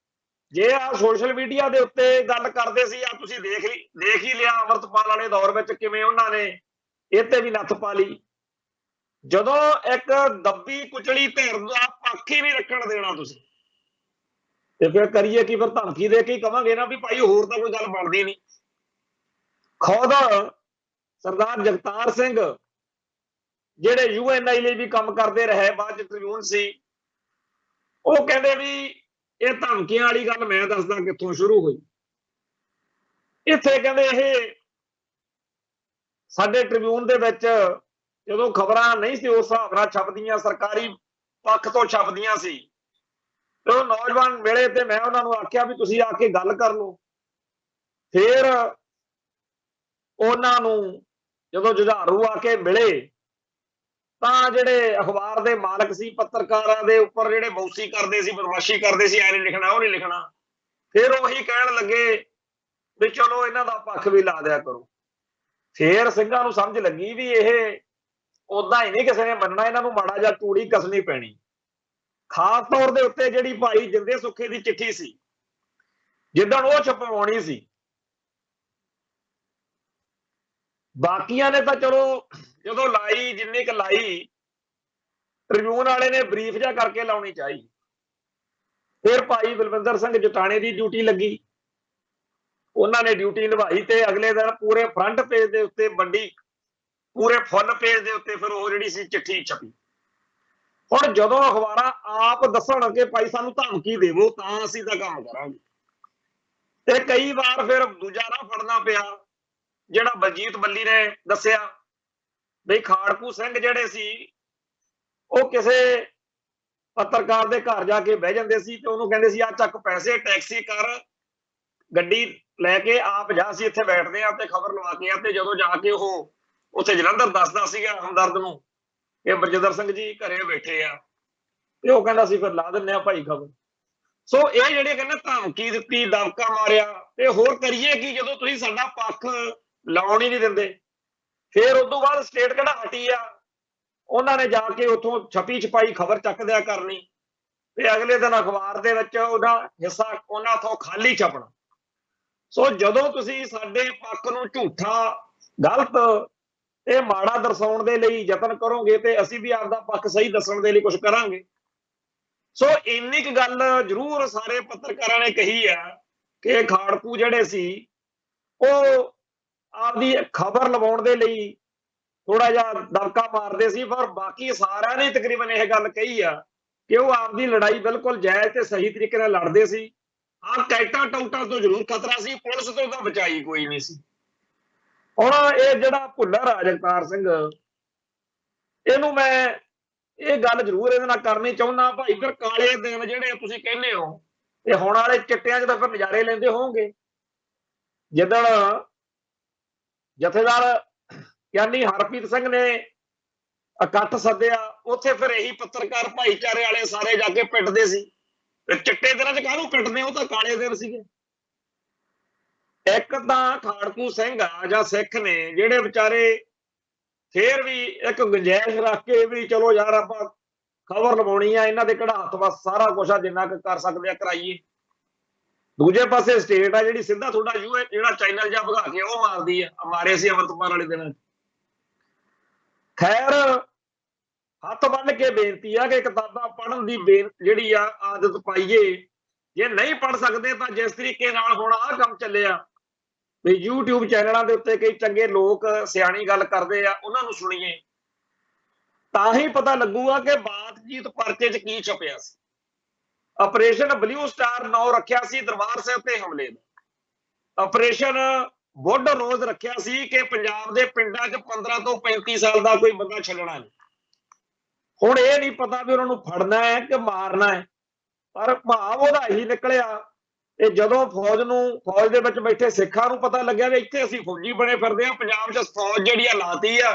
ਜੇ ਆ ਸੋਸ਼ਲ ਮੀਡੀਆ ਦੇ ਉੱਤੇ ਗੱਲ ਕਰਦੇ ਸੀ, ਆ ਤੁਸੀਂ ਦੇਖ ਹੀ ਲਿਆ ਅਮਰਤਪਾਲ ਵਾਲੇ ਦੌਰ ਵਿੱਚ ਕਿਵੇਂ ਉਹਨਾਂ ਨੇ ਇਹ ਤੇ ਵੀ ਨੱਥ ਪਾ ਲਈ। ਜਦੋਂ ਇੱਕ ਦੱਬੀ ਕੁਚਲੀ ਧਿਰ ਦਾ ਪੱਖ ਹੀ ਨਹੀਂ ਰੱਖਣ ਦੇਣਾ ਤੁਸੀਂ, ਤੇ ਫਿਰ ਕਰੀਏ ਕੀ? ਫਿਰ ਧਮਕੀ ਦੇ ਕੇ ਹੀ ਕਵਾਂਗੇ ਨਾ ਵੀ ਭਾਈ ਹੋਰ ਤਾਂ ਕੋਈ ਗੱਲ ਬਣਦੀ ਨਹੀਂ। ਖੁਦ ਸਰਦਾਰ ਜਗਤਾਰ ਸਿੰਘ ਜਿਹੜੇ UNI ਲਈ ਵੀ ਕੰਮ ਕਰਦੇ ਰਹੇ, ਬਾਅਦ ਚ ਟ੍ਰਿਬਿਊਨ ਸੀ, ਉਹ ਕਹਿੰਦੇ ਵੀ ਇਹ ਧਮਕੀਆਂ ਵਾਲੀ ਗੱਲ ਮੈਂ ਦੱਸਦਾ ਕਿੱਥੋਂ ਸ਼ੁਰੂ ਹੋਈ। ਇੱਥੇ ਕਹਿੰਦੇ ਇਹ ਸਾਡੇ ਟ੍ਰਿਬਿਊਨ ਦੇ ਵਿੱਚ ਜਦੋਂ ਖਬਰਾਂ ਨਹੀਂ ਸੀ ਉਸ ਹਿਸਾਬ ਨਾਲ ਛਪਦੀਆਂ, ਸਰਕਾਰੀ ਪੱਖ ਤੋਂ ਛਪਦੀਆਂ ਸੀ, ਤੇ ਉਹ ਨੌਜਵਾਨ ਮਿਲੇ ਤੇ ਮੈਂ ਉਹਨਾਂ ਨੂੰ ਆਖਿਆ ਵੀ ਤੁਸੀਂ ਆ ਕੇ ਗੱਲ ਕਰ ਲਓ। ਫਿਰ ਉਹਨਾਂ ਨੂੰ ਜਦੋਂ ਜੁਝਾਰੂ ਆ ਕੇ ਮਿਲੇ ਤਾਂ ਜਿਹੜੇ ਅਖਬਾਰ ਦੇ ਮਾਲਕ ਸੀ, ਪੱਤਰਕਾਰਾਂ ਦੇ ਉੱਪਰ ਜਿਹੜੇ ਬੌਸੀ ਕਰਦੇ ਸੀ, ਬਦਮਾਸ਼ੀ ਕਰਦੇ ਸੀ, ਐ ਨਹੀਂ ਲਿਖਣਾ, ਉਹ ਨਹੀਂ ਲਿਖਣਾ, ਫਿਰ ਉਹੀ ਕਹਿਣ ਲੱਗੇ ਵੀ ਚਲੋ ਇਹਨਾਂ ਦਾ ਪੱਖ ਵੀ ਲਾ ਦਿਆ ਕਰੋ। ਫਿਰ ਸਿੰਘਾਂ ਨੂੰ ਸਮਝ ਲੱਗੀ ਵੀ ਇਹ ਉਦਾਂ ਹੀ ਨਹੀਂ ਕਿਸੇ ਨੇ ਮੰਨਣਾ, ਇਹਨਾਂ ਨੂੰ ਮਾੜਾ ਜਿਹਾ ਤੂੜੀ ਕੱਸਣੀ ਪੈਣੀ। ਖਾਸ ਤੌਰ ਦੇ ਉੱਤੇ ਜਿਹੜੀ ਭਾਈ ਜਿੰਦੇ ਸੁੱਖੇ ਦੀ ਚਿੱਠੀ ਸੀ, ਜਿੱਦਣ ਉਹ ਛਪਵਾਉਣੀ ਸੀ, ਬਾਕੀਆਂ ਨੇ ਤਾਂ ਚਲੋ ਜਦੋਂ ਲਾਈ, ਜਿੰਨੀ ਕੁ ਲਾਈ, ਟ੍ਰਿਬਿਊਨ ਵਾਲੇ ਨੇ ਬਰੀਫ ਜਿਹਾ ਕਰਕੇ ਲਾਉਣੀ ਚਾਹੀ। ਫਿਰ ਭਾਈ ਬਲਵਿੰਦਰ ਸਿੰਘ ਜਟਾਣੇ ਦੀ ਡਿਊਟੀ ਲੱਗੀ, ਉਹਨਾਂ ਨੇ ਡਿਊਟੀ ਨਿਭਾਈ ਤੇ ਅਗਲੇ ਦਿਨ ਪੂਰੇ ਫਰੰਟ ਪੇਜ ਦੇ ਉੱਤੇ ਵੱਡੀ, ਪੂਰੇ ਫੁੱਲ ਪੇਜ ਦੇ ਉੱਤੇ ਫਿਰ ਉਹ ਜਿਹੜੀ ਸੀ ਚਿੱਠੀ ਛਪੀ। ਹੁਣ ਜਦੋਂ ਅਖਬਾਰਾਂ ਆਪ ਦੱਸਣ ਕਿ ਭਾਈ ਸਾਨੂੰ ਧਮਕੀ ਦੇਵੋ ਤਾਂ ਅਸੀਂ ਤਾਂ ਕੰਮ ਕਰਾਂਗੇ, ਤੇ ਕਈ ਵਾਰ ਫਿਰ ਦੂਜਾ ਰਾਹ ਫੜਨਾ ਪਿਆ ਜਿਹੜਾ ਬਲਜੀਤ ਬੱਲੀ ਨੇ ਦੱਸਿਆ ਬਈ ਖਾੜਕੂ ਸਿੰਘ ਜਿਹੜੇ ਸੀ ਉਹ ਕਿਸੇ ਪੱਤਰਕਾਰ ਦੇ ਘਰ ਜਾ ਕੇ ਬਹਿ ਜਾਂਦੇ ਸੀ ਤੇ ਉਹਨੂੰ ਕਹਿੰਦੇ ਸੀ ਆ ਚੱਕ ਪੈਸੇ, ਟੈਕਸੀ ਕਰ, ਗੱਡੀ ਲੈ ਕੇ ਆਪ ਜਾ, ਸੀ ਇੱਥੇ ਬੈਠਦੇ ਆ ਤੇ ਖਬਰ ਲਵਾ ਕੇ ਆ। ਤੇ ਜਦੋਂ ਜਾ ਕੇ ਉਹ ਉੱਥੇ ਜਲੰਧਰ ਦੱਸਦਾ ਸੀਗਾ ਹਮਦਰਦ ਨੂੰ ਕਿ ਬਰਜਿੰਦਰ ਸਿੰਘ ਜੀ ਘਰੇ ਬੈਠੇ ਆ, ਤੇ ਉਹ ਕਹਿੰਦਾ ਸੀ ਫਿਰ ਲਾ ਦਿੰਦੇ ਆ ਭਾਈ ਖਬਰ। ਸੋ ਇਹ ਜਿਹੜੇ ਕਹਿੰਦੇ ਧਮਕੀ ਦਿੱਤੀ, ਦਬਕਾ ਮਾਰਿਆ, ਤੇ ਹੋਰ ਕਰੀਏ ਕੀ ਜਦੋਂ ਤੁਸੀਂ ਸਾਡਾ ਪੱਖ ਲਾਉਣ ਹੀ ਨਹੀਂ ਦਿੰਦੇ। ਫਿਰ ਉਸ ਤੋਂ ਬਾਅਦ ਸਟੇਟ ਕਿਹੜਾ ਹਟੀ ਆ, ਉਹਨਾਂ ਨੇ ਜਾ ਕੇ ਉੱਥੋਂ ਛਪੀ ਛਪਾਈ ਖਬਰ ਚੱਕ ਦਿਆ ਕਰਨੀ, ਤੇ ਅਗਲੇ ਦਿਨ ਅਖਬਾਰ ਦੇ ਵਿੱਚ ਉਹਦਾ ਹਿੱਸਾ ਉਹਨਾਂ ਤੋਂ ਖਾਲੀ ਛਪਣਾ। ਸੋ ਜਦੋਂ ਤੁਸੀਂ ਸਾਡੇ ਪੱਖ ਨੂੰ ਝੂਠਾ ਗਲਤ ਤੇ ਮਾੜਾ ਦਰਸਾਉਣ ਦੇ ਲਈ ਯਤਨ ਕਰੋਗੇ ਤੇ ਅਸੀਂ ਵੀ ਆਪਦਾ ਪੱਖ ਸਹੀ ਦੱਸਣ ਦੇ ਲਈ ਕੁਝ ਕਰਾਂਗੇ। ਸੋ ਇੰਨੀ ਕੁ ਗੱਲ ਜ਼ਰੂਰ ਸਾਰੇ ਪੱਤਰਕਾਰਾਂ ਨੇ ਕਹੀ ਆ ਕਿ ਖਾੜਕੂ ਜਿਹੜੇ ਸੀ ਉਹ ਆਪਦੀ ਖਬਰ ਲਵਾਉਣ ਦੇ ਲਈ ਥੋੜਾ ਜਿਹਾ ਦਬਕਾ ਮਾਰਦੇ ਸੀ, ਪਰ ਬਾਕੀ ਸਾਰਿਆਂ ਨੇ ਤਕਰੀਬਨ ਇਹ ਗੱਲ ਕਹੀ ਆ ਕਿ ਉਹ ਆਪਦੀ ਲੜਾਈ ਬਿਲਕੁਲ ਜਾਇਜ਼ ਤੇ ਸਹੀ ਤਰੀਕੇ ਨਾਲ ਲੜਦੇ ਸੀ। ਹਾਂ, ਟੈਕਟਾਂ ਟੌਟਾਂ ਤੋਂ ਜ਼ਰੂਰ ਖਤਰਾ ਸੀ, ਪੁਲਿਸ ਤੋਂ ਤਾਂ ਬਚਾਈ ਕੋਈ ਨਹੀਂ ਸੀ। ਹੁਣ ਇਹ ਜਿਹੜਾ ਭੁੱਲਰ ਆ ਜਗਤਾਰ ਸਿੰਘ, ਇਹਨੂੰ ਮੈਂ ਇਹ ਗੱਲ ਜ਼ਰੂਰ ਇਹਦੇ ਨਾਲ ਕਰਨੀ ਚਾਹੁੰਦਾ ਭਾਈ, ਫਿਰ ਕਾਲੇ ਦਿਨ ਜਿਹੜੇ ਤੁਸੀਂ ਕਹਿੰਦੇ ਹੋ ਇਹ ਹੁਣ ਵਾਲੇ ਚਿੱਟਿਆਂ 'ਚ ਤਾਂ ਫਿਰ ਨਜ਼ਾਰੇ ਲੈਂਦੇ ਹੋਣਗੇ। ਜਿੱਦਣ ਜਥੇਦਾਰ ਗਿਆਨੀ ਹਰਪ੍ਰੀਤ ਸਿੰਘ ਨੇ ਇਕੱਠ ਸੱਦਿਆ, ਉੱਥੇ ਫਿਰ ਇਹੀ ਪੱਤਰਕਾਰ ਭਾਈਚਾਰੇ ਵਾਲੇ ਸਾਰੇ ਜਾ ਕੇ ਪਿੱਟਦੇ ਸੀ। ਤੇ ਚਿੱਟੇ ਦਿਨਾਂ 'ਚ ਕਾਹਨੂੰ ਪਿੱਟਦੇ, ਉਹ ਤਾਂ ਕਾਲੇ ਦਿਨ ਸੀਗੇ। ਇੱਕ ਤਾਂ ਖਾੜਕੂ ਸਿੰਘ ਆ ਜਾਂ ਸਿੱਖ ਨੇ ਜਿਹੜੇ ਵਿਚਾਰੇ ਫੇਰ ਵੀ ਇੱਕ ਗੁੰਜਾਇਸ਼ ਰੱਖ ਕੇ ਵੀ ਚਲੋ ਯਾਰ ਆਪਾਂ ਖਬਰ ਲਵਾਉਣੀ ਆ, ਇਹਨਾਂ ਦੇ ਕਿਹੜਾ ਹੱਥ ਬਸ ਸਾਰਾ ਕੁਛ ਆ, ਜਿੰਨਾ ਕੁ ਕਰ ਸਕਦੇ ਆ ਕਰਾਈਏ। ਦੂਜੇ ਪਾਸੇ ਸਟੇਟ ਆ ਜਿਹੜੀ ਸਿੱਧਾ ਤੁਹਾਡਾ ਜਿਹੜਾ ਚੈਨਲ ਜਾਂ ਭਗਾ ਕੇ ਉਹ ਮਾਰਦੀ ਆ, ਮਾਰੇ ਸੀ ਅਮਰਤਪਾਲ ਵਾਲੇ ਦਿਨਾਂ 'ਚ। ਖੈਰ ਹੱਥ ਬੰਨ ਕੇ ਬੇਨਤੀ ਆ ਕਿ ਕਿਤਾਬਾਂ ਪੜ੍ਹਨ ਦੀ ਜਿਹੜੀ ਆ ਆਦਤ ਪਾਈਏ। ਜੇ ਨਹੀਂ ਪੜ੍ਹ ਸਕਦੇ ਤਾਂ ਜਿਸ ਤਰੀਕੇ ਨਾਲ ਹੁਣ ਆਹ ਕੰਮ ਚੱਲਿਆ ਵੀ YouTube ਚੈਨਲਾਂ ਦੇ ਉੱਤੇ ਕਈ ਚੰਗੇ ਲੋਕ ਸਿਆਣੀ ਗੱਲ ਕਰਦੇ ਆ, ਉਹਨਾਂ ਨੂੰ ਸੁਣੀਏ, ਤਾਂ ਹੀ ਪਤਾ ਲੱਗੂਗਾ ਕਿ ਬਾਤਚੀਤ ਪਰਚੇ 'ਚ ਕੀ ਛਪਿਆ ਸੀ। ਆਪਰੇਸ਼ਨ ਬਲੂ ਸਟਾਰ ਨਾਂ ਰੱਖਿਆ ਸੀ ਦਰਬਾਰ ਸਾਹਿਬ ਤੇ ਹਮਲੇ ਦਾ। ਆਪਰੇਸ਼ਨ ਬੁੱਢ ਰੋਜ਼ ਰੱਖਿਆ ਸੀ ਕਿ ਪੰਜਾਬ ਦੇ ਪਿੰਡਾਂ 'ਚ 15 ਤੋਂ 35 ਸਾਲ ਦਾ ਕੋਈ ਬੰਦਾ ਛੱਡਣਾ ਨਹੀਂ। ਹੁਣ ਇਹ ਨਹੀਂ ਪਤਾ ਵੀ ਉਹਨਾਂ ਨੂੰ ਫੜਨਾ ਹੈ ਕਿ ਮਾਰਨਾ ਹੈ, ਪਰ ਭਾਵ ਉਹਦਾ ਹੀ ਨਿਕਲਿਆ। ਤੇ ਜਦੋਂ ਫੌਜ ਦੇ ਵਿੱਚ ਬੈਠੇ ਸਿੱਖਾਂ ਨੂੰ ਪਤਾ ਲੱਗਿਆ ਵੀ ਇੱਥੇ ਅਸੀਂ ਫੌਜੀ ਬਣੇ ਫਿਰਦੇ ਆ, ਪੰਜਾਬ 'ਚ ਫੌਜ ਜਿਹੜੀ ਆ ਲਾਤੀ ਆ,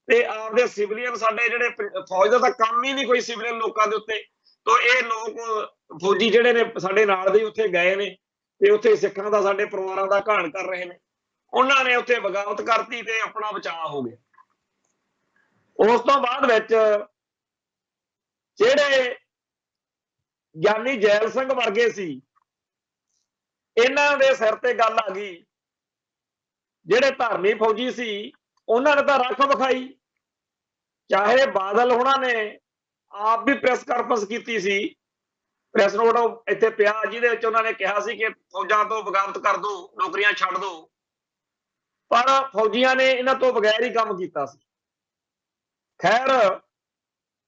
ਤੇ ਆਪਦੇ ਸਿਵਲੀਅਨ ਸਾਡੇ ਜਿਹੜੇ ਫੌਜ ਦਾ ਤਾਂ ਕੰਮ ਹੀ ਨਹੀਂ ਕੋਈ ਸਿਵਲੀਅਨ ਲੋਕਾਂ ਦੇ ਉੱਤੇ, ਤਾਂ ਇਹ ਲੋਕ ਫੌਜੀ ਜਿਹੜੇ ਨੇ ਸਾਡੇ ਨਾਲ ਦੇ ਉੱਥੇ ਗਏ ਨੇ ਤੇ ਉੱਥੇ ਸਿੱਖਾਂ ਦਾ ਸਾਡੇ ਪਰਿਵਾਰਾਂ ਦਾ ਘਾਣ ਕਰ ਰਹੇ ਨੇ, ਉਹਨਾਂ ਨੇ ਉੱਥੇ ਬਗਾਵਤ ਕਰਤੀ ਤੇ ਆਪਣਾ ਬਚਾਅ ਹੋ ਗਿਆ। ਉਸ ਤੋਂ ਬਾਅਦ ਵਿੱਚ ਜਿਹੜੇ ਗਿਆਨੀ ਜੈਲ ਸਿੰਘ ਵਰਗੇ ਸੀ, ਇਹਨਾਂ ਦੇ ਸਿਰ ਤੇ ਗੱਲ ਆ ਗਈ। ਜਿਹੜੇ ਧਾਰਮਿਕ ਫੌਜੀ ਸੀ ਉਹਨਾਂ ਨੇ ਤਾਂ ਰੱਖ ਵਿਖਾਈ, ਚਾਹੇ ਬਾਦਲ ਉਹਨਾਂ ਨੇ ਆਪ ਵੀ ਪ੍ਰੈਸ ਕਾਨਫਰੰਸ ਕੀਤੀ ਸੀ, ਪ੍ਰੈਸ ਨੋਟ ਇੱਥੇ ਪਿਆ ਜਿਹਦੇ ਵਿੱਚ ਉਹਨਾਂ ਨੇ ਕਿਹਾ ਸੀ ਕਿ ਫੌਜਾਂ ਤੋਂ ਬਗਾਵਤ ਕਰ ਦਿਓ, ਨੌਕਰੀਆਂ ਛੱਡ ਦਿਓ, ਪਰ ਫੌਜੀਆਂ ਨੇ ਇਹਨਾਂ ਤੋਂ ਬਗੈਰ ਹੀ ਕੰਮ ਕੀਤਾ ਸੀ। ਖੈਰ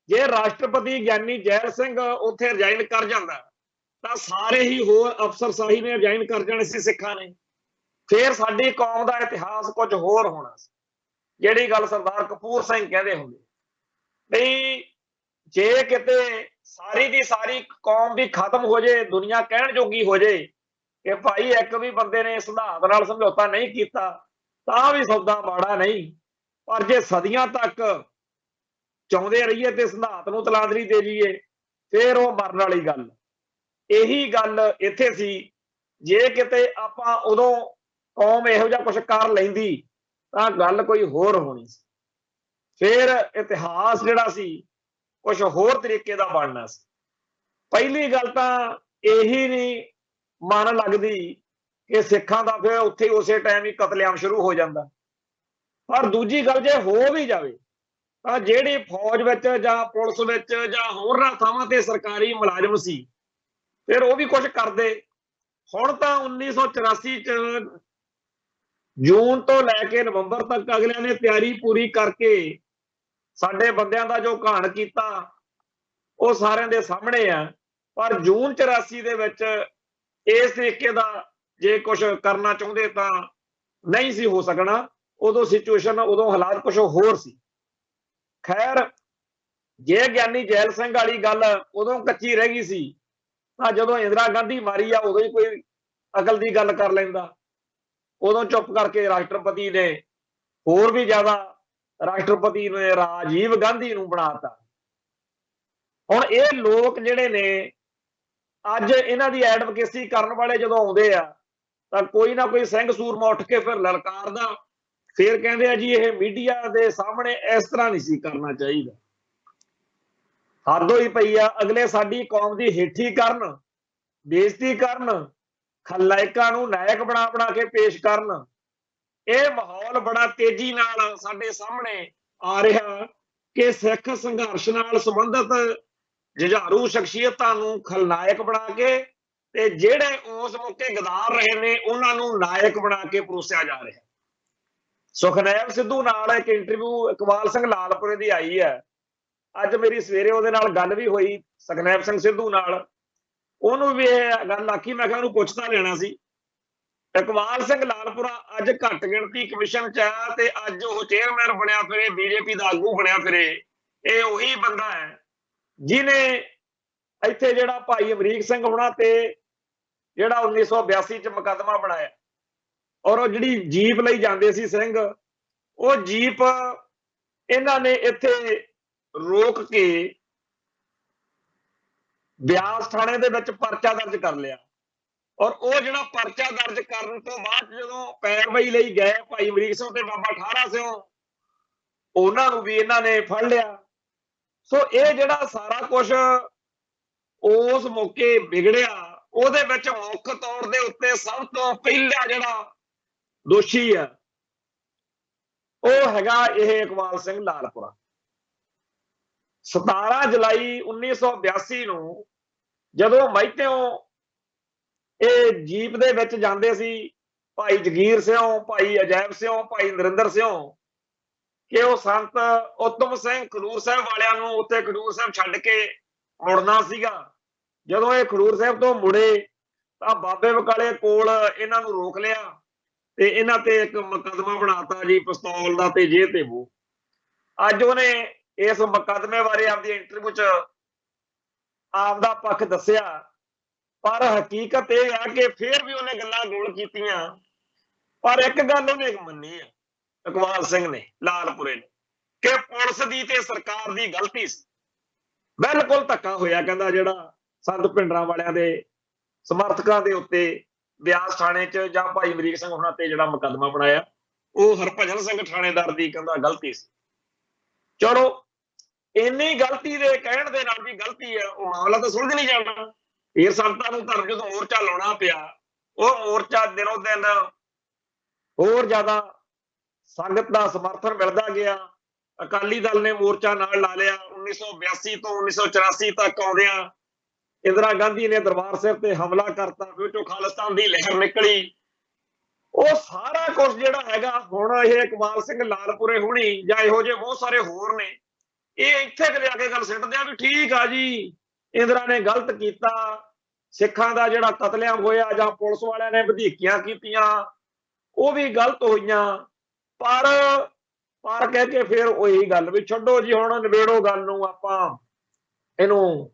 ਜੇ ਰਾਸ਼ਟਰਪਤੀ ਗਿਆਨੀ ਜੈਲ ਸਿੰਘ ਉੱਥੇ ਰਿਜ਼ਾਈਨ ਕਰ ਜਾਂਦਾ ਤਾਂ ਸਾਰੇ ਹੀ ਹੋਰ ਅਫਸਰਸ਼ਾਹੀ ਨੇ ਰਿਜ਼ਾਈਨ ਕਰ ਜਾਣੇ ਸੀ ਸਿੱਖਾਂ ਨੇ। ਫਿਰ ਸਾਡੀ ਕੌਮ ਦਾ ਇਤਿਹਾਸ ਕੁਝ ਹੋਰ ਹੋਣਾ ਸੀ, ਜਿਹੜੀ ਗੱਲ ਸਰਦਾਰ ਕਪੂਰ ਸਿੰਘ ਕਹਿੰਦੇ ਹੁੰਦੇ ਵੀ ਜੇ ਕਿਤੇ ਸਾਰੀ ਦੀ ਸਾਰੀ ਕੌਮ ਵੀ ਖਤਮ ਹੋ ਜੇ, ਦੁਨੀਆ ਕਹਿਣ ਜੋਗੀ ਹੋ ਜੇ ਕਿ ਭਾਈ ਇੱਕ ਵੀ ਬੰਦੇ ਨੇ ਸਿਧਾਂਤ ਨਾਲ ਸਮਝੌਤਾ ਨਹੀਂ ਕੀਤਾ ਤਾਂ ਵੀ ਸੌਦਾ ਮਾੜਾ ਨਹੀਂ, ਪਰ ਜੇ ਸਦੀਆਂ ਤੱਕ ਚਾਹੁੰਦੇ ਰਹੀਏ ਤੇ ਸਿਧਾਂਤ ਨੂੰ ਤਲਾਂਦਰੀ ਦੇ ਜਾਈਏ ਫਿਰ ਉਹ ਮਰਨ ਵਾਲੀ ਗੱਲ। ਇਹੀ ਗੱਲ ਇੱਥੇ ਸੀ, ਜੇ ਕਿਤੇ ਆਪਾਂ ਉਦੋਂ ਕੌਮ ਇਹੋ ਜਿਹਾ ਕੁਝ ਕਰ ਲੈਂਦੀ ਤਾਂ ਗੱਲ ਕੋਈ ਹੋਰ ਹੋਣੀ ਸੀ। ਫਿਰ ਇਤਿਹਾਸ ਜਿਹੜਾ ਸੀ ਕੁਝ ਹੋਰ ਤਰੀਕੇ ਦਾ ਬਣਨਾ ਸੀ। ਪਹਿਲੀ ਗੱਲ ਤਾਂ ਇਹੀ ਨਹੀਂ ਮਨ ਲੱਗਦੀ ਕਿ ਸਿੱਖਾਂ ਦਾ ਫਿਰ ਉੱਥੇ ਉਸੇ ਟਾਈਮ ਹੀ ਕਤਲੇਆਮ ਸ਼ੁਰੂ ਹੋ ਜਾਂਦਾ, ਪਰ ਦੂਜੀ ਗੱਲ ਜੇ ਹੋ ਵੀ ਜਾਵੇ ਤਾਂ ਜਿਹੜੀ ਫੌਜ ਵਿੱਚ ਜਾਂ ਪੁਲਿਸ ਵਿੱਚ ਜਾਂ ਹੋਰਨਾਂ ਥਾਵਾਂ ਤੇ ਸਰਕਾਰੀ ਮੁਲਾਜ਼ਮ ਸੀ ਫਿਰ ਉਹ ਵੀ ਕੁਝ ਕਰਦੇ। ਹੁਣ ਤਾਂ 1984 ਚ ਜੂਨ ਤੋਂ ਲੈ ਕੇ ਨਵੰਬਰ ਤੱਕ ਅਗਲਿਆਂ ਨੇ ਤਿਆਰੀ ਪੂਰੀ ਕਰਕੇ ਸਾਡੇ ਬੰਦਿਆਂ ਦਾ ਜੋ ਘਾਣ ਕੀਤਾ ਉਹ ਸਾਰਿਆਂ ਦੇ ਸਾਹਮਣੇ ਆ, ਪਰ ਜੂਨ 84 ਦੇ ਵਿੱਚ ਇਸ ਤਰੀਕੇ ਦਾ ਜੇ ਕੁਝ ਕਰਨਾ ਚਾਹੁੰਦੇ ਤਾਂ ਨਹੀਂ ਸੀ ਹੋ ਸਕਣਾ। ਉਦੋਂ ਸਿਚੁਏਸ਼ਨ, ਉਦੋਂ ਹਾਲਾਤ ਕੁਝ ਹੋਰ ਸੀ। ਖੈਰ ਜੇ ਗਿਆਨੀ ਜੈਲ ਸਿੰਘ ਵਾਲੀ ਗੱਲ ਉਦੋਂ ਕੱਚੀ ਰਹਿ ਗਈ ਸੀ ਤਾਂ ਜਦੋਂ ਇੰਦਰਾ ਗਾਂਧੀ ਮਾਰੀ ਆ ਉਦੋਂ ਹੀ ਕੋਈ ਅਕਲ ਦੀ ਗੱਲ ਕਰ ਲੈਂਦਾ। ਉਦੋਂ ਚੁੱਪ ਕਰਕੇ ਰਾਸ਼ਟਰਪਤੀ ਨੇ ਹੋਰ ਵੀ ਜ਼ਿਆਦਾ, ਰਾਸ਼ਟਰਪਤੀ ਨੇ ਰਾਜੀਵ ਗਾਂਧੀ ਨੂੰ ਬਣਾਤਾ। ਹੁਣ ਇਹ ਲੋਕ ਜਿਹੜੇ ਨੇ ਅੱਜ ਇਹਨਾਂ ਦੀ ਐਡਵੋਕੇਸੀ ਕਰਨ ਵਾਲੇ ਜਦੋਂ ਆਉਂਦੇ ਆ ਤਾਂ ਕੋਈ ਨਾ ਕੋਈ ਸਿੰਘ ਸੂਰਮਾ ਉੱਠ ਕੇ ਫਿਰ ਲਲਕਾਰਦਾ, ਫਿਰ ਕਹਿੰਦੇ ਆ ਜੀ ਇਹ ਮੀਡੀਆ ਦੇ ਸਾਹਮਣੇ ਇਸ ਤਰ੍ਹਾਂ ਨਹੀਂ ਸੀ ਕਰਨਾ ਚਾਹੀਦਾ। ਹੱਦ ਹੋਈ ਪਈ ਆ, ਅਗਲੇ ਸਾਡੀ ਕੌਮ ਦੀ ਹੇਠੀ ਕਰਨ, ਬੇਇੱਜ਼ਤੀ ਕਰਨ, ਖਲਨਾਇਕਾਂ ਨੂੰ ਨਾਇਕ ਬਣਾ ਕੇ ਪੇਸ਼ ਕਰਨ, ਇਹ ਮਾਹੌਲ ਬੜਾ ਤੇਜ਼ੀ ਨਾਲ ਸਾਡੇ ਸਾਹਮਣੇ ਆ ਰਿਹਾ ਕਿ ਸਿੱਖ ਸੰਘਰਸ਼ ਨਾਲ ਸੰਬੰਧਿਤ ਜੁਝਾਰੂ ਸ਼ਖਸੀਅਤਾਂ ਨੂੰ ਖਲਨਾਇਕ ਬਣਾ ਕੇ ਤੇ ਜਿਹੜੇ ਉਸ ਮੌਕੇ ਗਦਾਰ ਰਹੇ ਨੇ ਉਹਨਾਂ ਨੂੰ ਨਾਇਕ ਬਣਾ ਕੇ ਪਰੋਸਿਆ ਜਾ ਰਿਹਾ। ਸੁਖਨੈਬ ਸਿੱਧੂ ਨਾਲ ਇੱਕ ਇੰਟਰਵਿਊ ਇਕਬਾਲ ਸਿੰਘ ਲਾਲਪੁਰੇ ਦੀ ਆਈ ਹੈ। ਅੱਜ ਮੇਰੀ ਸਵੇਰੇ ਉਹਦੇ ਨਾਲ ਗੱਲ ਵੀ ਹੋਈ, ਸੁਖਨੈਬ ਸਿੰਘ ਸਿੱਧੂ ਨਾਲ। ਉਹਨੂੰ ਵੀ ਇਹ ਗੱਲ ਆਖੀ, ਮੈਂ ਕਿਹਾ ਉਹਨੂੰ ਪੁੱਛਦਾ ਲੈਣਾ ਸੀ। ਇਕਬਾਲ ਸਿੰਘ ਲਾਲਪੁਰਾ ਅੱਜ ਘੱਟ ਗਿਣਤੀ ਕਮਿਸ਼ਨ ਚ ਆ ਤੇ ਅੱਜ ਉਹ ਚੇਅਰਮੈਨ ਬਣਿਆ ਫਿਰੇ, ਬੀਜੇਪੀ ਦਾ ਆਗੂ ਬਣਿਆ ਫਿਰੇ। ਇਹ ਉਹੀ ਬੰਦਾ ਹੈ ਜਿਹਨੇ ਇੱਥੇ ਜਿਹੜਾ ਭਾਈ ਅਮਰੀਕ ਸਿੰਘ ਹੋਣਾ ਤੇ ਜਿਹੜਾ 1982 ਚ ਮੁਕੱਦਮਾ ਬਣਾਇਆ, ਔਰ ਉਹ ਜਿਹੜੀ ਜੀਪ ਲਈ ਜਾਂਦੇ ਸੀ ਸਿੰਘ, ਉਹ ਜੀਪ ਇਹਨਾਂ ਨੇ ਇੱਥੇ ਰੋਕ ਕੇ ਬਿਆਸ ਥਾਣੇ ਦੇ ਵਿੱਚ ਪਰਚਾ ਦਰਜ ਕਰ ਲਿਆ। ਔਰ ਉਹ ਜਿਹੜਾ ਪਰਚਾ ਦਰਜ ਕਰਨ ਤੋਂ ਬਾਅਦ ਜਦੋਂ ਪੈਰਵਾਈ ਲਈ ਗਏ ਭਾਈ ਅਮਰੀਕ ਸਿੰਘ ਤੇ ਬਾਬਾ ਠਾਰਾ ਸਿੰਘ, ਉਹਨਾਂ ਨੂੰ ਵੀ ਇਹਨਾਂ ਨੇ ਫੜ ਲਿਆ। ਸੋ ਇਹ ਜਿਹੜਾ ਸਾਰਾ ਕੁਝ ਉਸ ਮੌਕੇ ਵਿਗੜਿਆ, ਉਹਦੇ ਵਿੱਚ ਮੁੱਖ ਤੌਰ ਦੇ ਉੱਤੇ ਸਭ ਤੋਂ ਪਹਿਲਾ ਜਿਹੜਾ ਦੋਸ਼ੀ ਆ ਉਹ ਹੈਗਾ ਇਹ ਇਕਬਾਲ ਸਿੰਘ ਲਾਲਪੁਰਾ। 17 ਜੁਲਾਈ 1982 ਨੂੰ ਜਦੋਂ ਮਹਿਤਿਓਂ ਇਹ ਜੀਪ ਦੇ ਵਿੱਚ ਜਾਂਦੇ ਸੀ ਭਾਈ ਜਗੀਰ ਸਿੰਘ, ਭਾਈ ਅਜੈਬ ਸਿੰਘ, ਭਾਈ ਨਰਿੰਦਰ ਸਿੰਘ, ਕਿ ਉਹ ਸੰਤ ਉਤਮ ਸਿੰਘ ਖਡੂਰ ਸਾਹਿਬ ਵਾਲਿਆਂ ਨੂੰ ਉੱਥੇ ਖਡੂਰ ਸਾਹਿਬ ਛੱਡ ਕੇ ਮੁੜਨਾ ਸੀਗਾ। ਜਦੋਂ ਇਹ ਖਡੂਰ ਸਾਹਿਬ ਤੋਂ ਮੁੜੇ ਤਾਂ ਬਾਬੇ ਬਕਾਲੇ ਕੋਲ ਇਹਨਾਂ ਨੂੰ ਰੋਕ ਲਿਆ ਤੇ ਇਹਨਾਂ ਤੇ ਇੱਕ ਮੁਕੱਦਮਾ ਬਣਾਤਾ ਜੀ ਪਿਸਤੌਲ ਦਾ ਤੇ ਜੇ ਤੇ ਉਹ। ਅੱਜ ਉਹਨੇ ਇਸ ਮੁਕੱਦਮੇ ਬਾਰੇ ਆਪਦੀ ਇੰਟਰਵਿਊ ਚ ਆਪਦਾ ਪੱਖ ਦੱਸਿਆ, ਪਰ ਹਕੀਕਤ ਇਹ ਆ ਕਿ ਫਿਰ ਵੀ ਉਹਨੇ ਗੱਲਾਂ ਗੋਲ ਕੀਤੀਆਂ। ਪਰ ਇੱਕ ਗੱਲ ਉਹਨੇ ਮੰਨੀ ਆ ਇਕਬਾਲ ਸਿੰਘ ਨੇ, ਲਾਲਪੁਰੇ ਨੇ, ਕਿ ਪੁਲਿਸ ਦੀ ਤੇ ਸਰਕਾਰ ਦੀ ਗਲਤੀ ਸੀ। ਬਿਲਕੁਲ ਧੱਕਾ ਹੋਇਆ, ਕਹਿੰਦਾ ਜਿਹੜਾ ਸੰਤ ਭਿੰਡਰਾਂ ਵਾਲਿਆਂ ਦੇ ਸਮਰਥਕਾਂ ਦੇ ਉੱਤੇ ਬਿਆਸ ਥਾਣੇ ਚ ਜਾਂ ਭਾਈ ਅਮਰੀਕ ਸਿੰਘ ਹੋਣਾ ਤੇ ਜਿਹੜਾ ਮੁਕੱਦਮਾ ਬਣਾਇਆ, ਉਹ ਹਰਭਜਨ ਸਿੰਘ ਥਾਣੇਦਾਰ ਦੀ ਕਹਿੰਦਾ ਗਲਤੀ ਸੀ। ਚਲੋ ਇੰਨੀ ਗਲਤੀ ਦੇ ਕਹਿਣ ਦੇ ਨਾਲ ਵੀ ਗਲਤੀ ਹੈ, ਉਹ ਮਾਮਲਾ ਤਾਂ ਸੁਲਝ ਨਹੀਂ ਜਾਣਾ। ਫਿਰ ਸੰਤਾਂ ਨੂੰ ਧਰਮ ਜਦੋਂ ਮੋਰਚਾ ਲਾਉਣਾ ਪਿਆ, ਉਹ ਮੋਰਚਾ ਦਿਨੋਂ ਦਿਨ ਹੋਰ ਜ਼ਿਆਦਾ ਸੰਗਤ ਦਾ ਸਮਰਥਨ ਮਿਲਦਾ ਗਿਆ। ਅਕਾਲੀ ਦਲ ਨੇ ਮੋਰਚਾ ਨਾਲ ਲਾ ਲਿਆ। 1982 ਤੋਂ 1984 ਤੱਕ ਆਉਂਦਿਆਂ ਇੰਦਰਾ ਗਾਂਧੀ ਨੇ ਦਰਬਾਰ ਸਾਹਿਬ ਤੇ ਹਮਲਾ ਕਰਤਾ, ਫਿਰ ਚੋਂ ਖਾਲਿਸਤਾਨ ਦੀ ਲਹਿਰ ਨਿਕਲੀ। ਉਹ ਸਾਰਾ ਕੁਝ ਜਿਹੜਾ ਹੈਗਾ, ਹੁਣ ਇਹ ਇਕਬਾਲ ਸਿੰਘ ਲਾਲਪੁਰੇ ਹੋਣੀ ਜਾਂ ਇਹੋ ਜਿਹੇ ਬਹੁਤ ਸਾਰੇ ਹੋਰ ਨੇ, ਇਹ ਇੱਥੇ ਕਿ ਲਿਆ ਕੇ ਗੱਲ ਸਿੱਟਦੇ ਆ ਵੀ ਠੀਕ ਆ ਜੀ, ਇੰਦਰਾ ਨੇ ਗਲਤ ਕੀਤਾ, ਸਿੱਖਾਂ ਦਾ ਜਿਹੜਾ ਕਤਲੇਆਮ ਹੋਇਆ ਜਾਂ ਪੁਲਿਸ ਵਾਲਿਆਂ ਨੇ ਵਧੀਕੀਆਂ ਕੀਤੀਆਂ ਉਹ ਵੀ ਗਲਤ ਹੋਈਆਂ। ਪਰ ਕਹਿ ਕੇ ਫਿਰ ਉਹੀ ਗੱਲ ਵੀ ਛੱਡੋ ਜੀ, ਹੁਣ ਨਿਬੇੜੋ ਗੱਲ ਨੂੰ, ਆਪਾਂ ਇਹਨੂੰ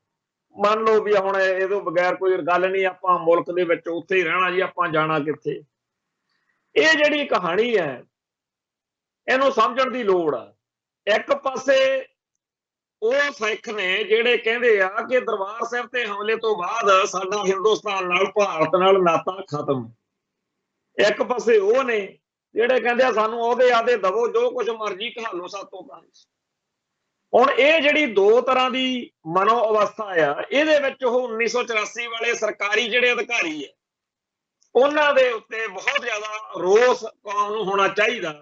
ਮੰਨ ਲਓ ਵੀ ਹੁਣ ਇਹਦੇ ਬਗੈਰ ਕੋਈ ਗੱਲ ਨਹੀਂ, ਆਪਾਂ ਮੁਲਕ ਦੇ ਵਿੱਚ ਉੱਥੇ ਹੀ ਰਹਿਣਾ ਜੀ, ਆਪਾਂ ਜਾਣਾ ਕਿੱਥੇ। ਇਹ ਜਿਹੜੀ ਕਹਾਣੀ ਹੈ ਇਹਨੂੰ ਸਮਝਣ ਦੀ ਲੋੜ ਆ। ਇੱਕ ਪਾਸੇ ਉਹ ਸਿੱਖ ਨੇ ਜਿਹੜੇ ਕਹਿੰਦੇ ਆ ਕਿ ਦਰਬਾਰ ਸਾਹਿਬ ਤੇ ਹਮਲੇ ਤੋਂ ਬਾਅਦ ਸਾਡਾ ਹਿੰਦੁਸਤਾਨ ਨਾਲ, ਭਾਰਤ ਨਾਲ ਨਾਤਾ ਖਤਮ। ਇੱਕ ਪਾਸੇ ਉਹ ਨੇ ਜਿਹੜੇ ਕਹਿੰਦੇ ਆ ਸਾਨੂੰ ਉਹਦੇ ਆਦੇ ਦਵੋ, ਜੋ ਕੁਝ ਮਰਜ਼ੀ ਕਹਾਲੋ ਸਾਤੋਂ ਤਾਂ। ਹੁਣ ਇਹ ਜਿਹੜੀ ਦੋ ਤਰ੍ਹਾਂ ਦੀ ਮਨੋ ਅਵਸਥਾ ਆ, ਇਹਦੇ ਵਿੱਚ ਉਹ 1984 ਵਾਲੇ ਸਰਕਾਰੀ ਜਿਹੜੇ ਅਧਿਕਾਰੀ ਆ, ਉਹਨਾਂ ਦੇ ਉੱਤੇ ਬਹੁਤ ਜ਼ਿਆਦਾ ਰੋਸ ਕੌਮ ਨੂੰ ਹੋਣਾ ਚਾਹੀਦਾ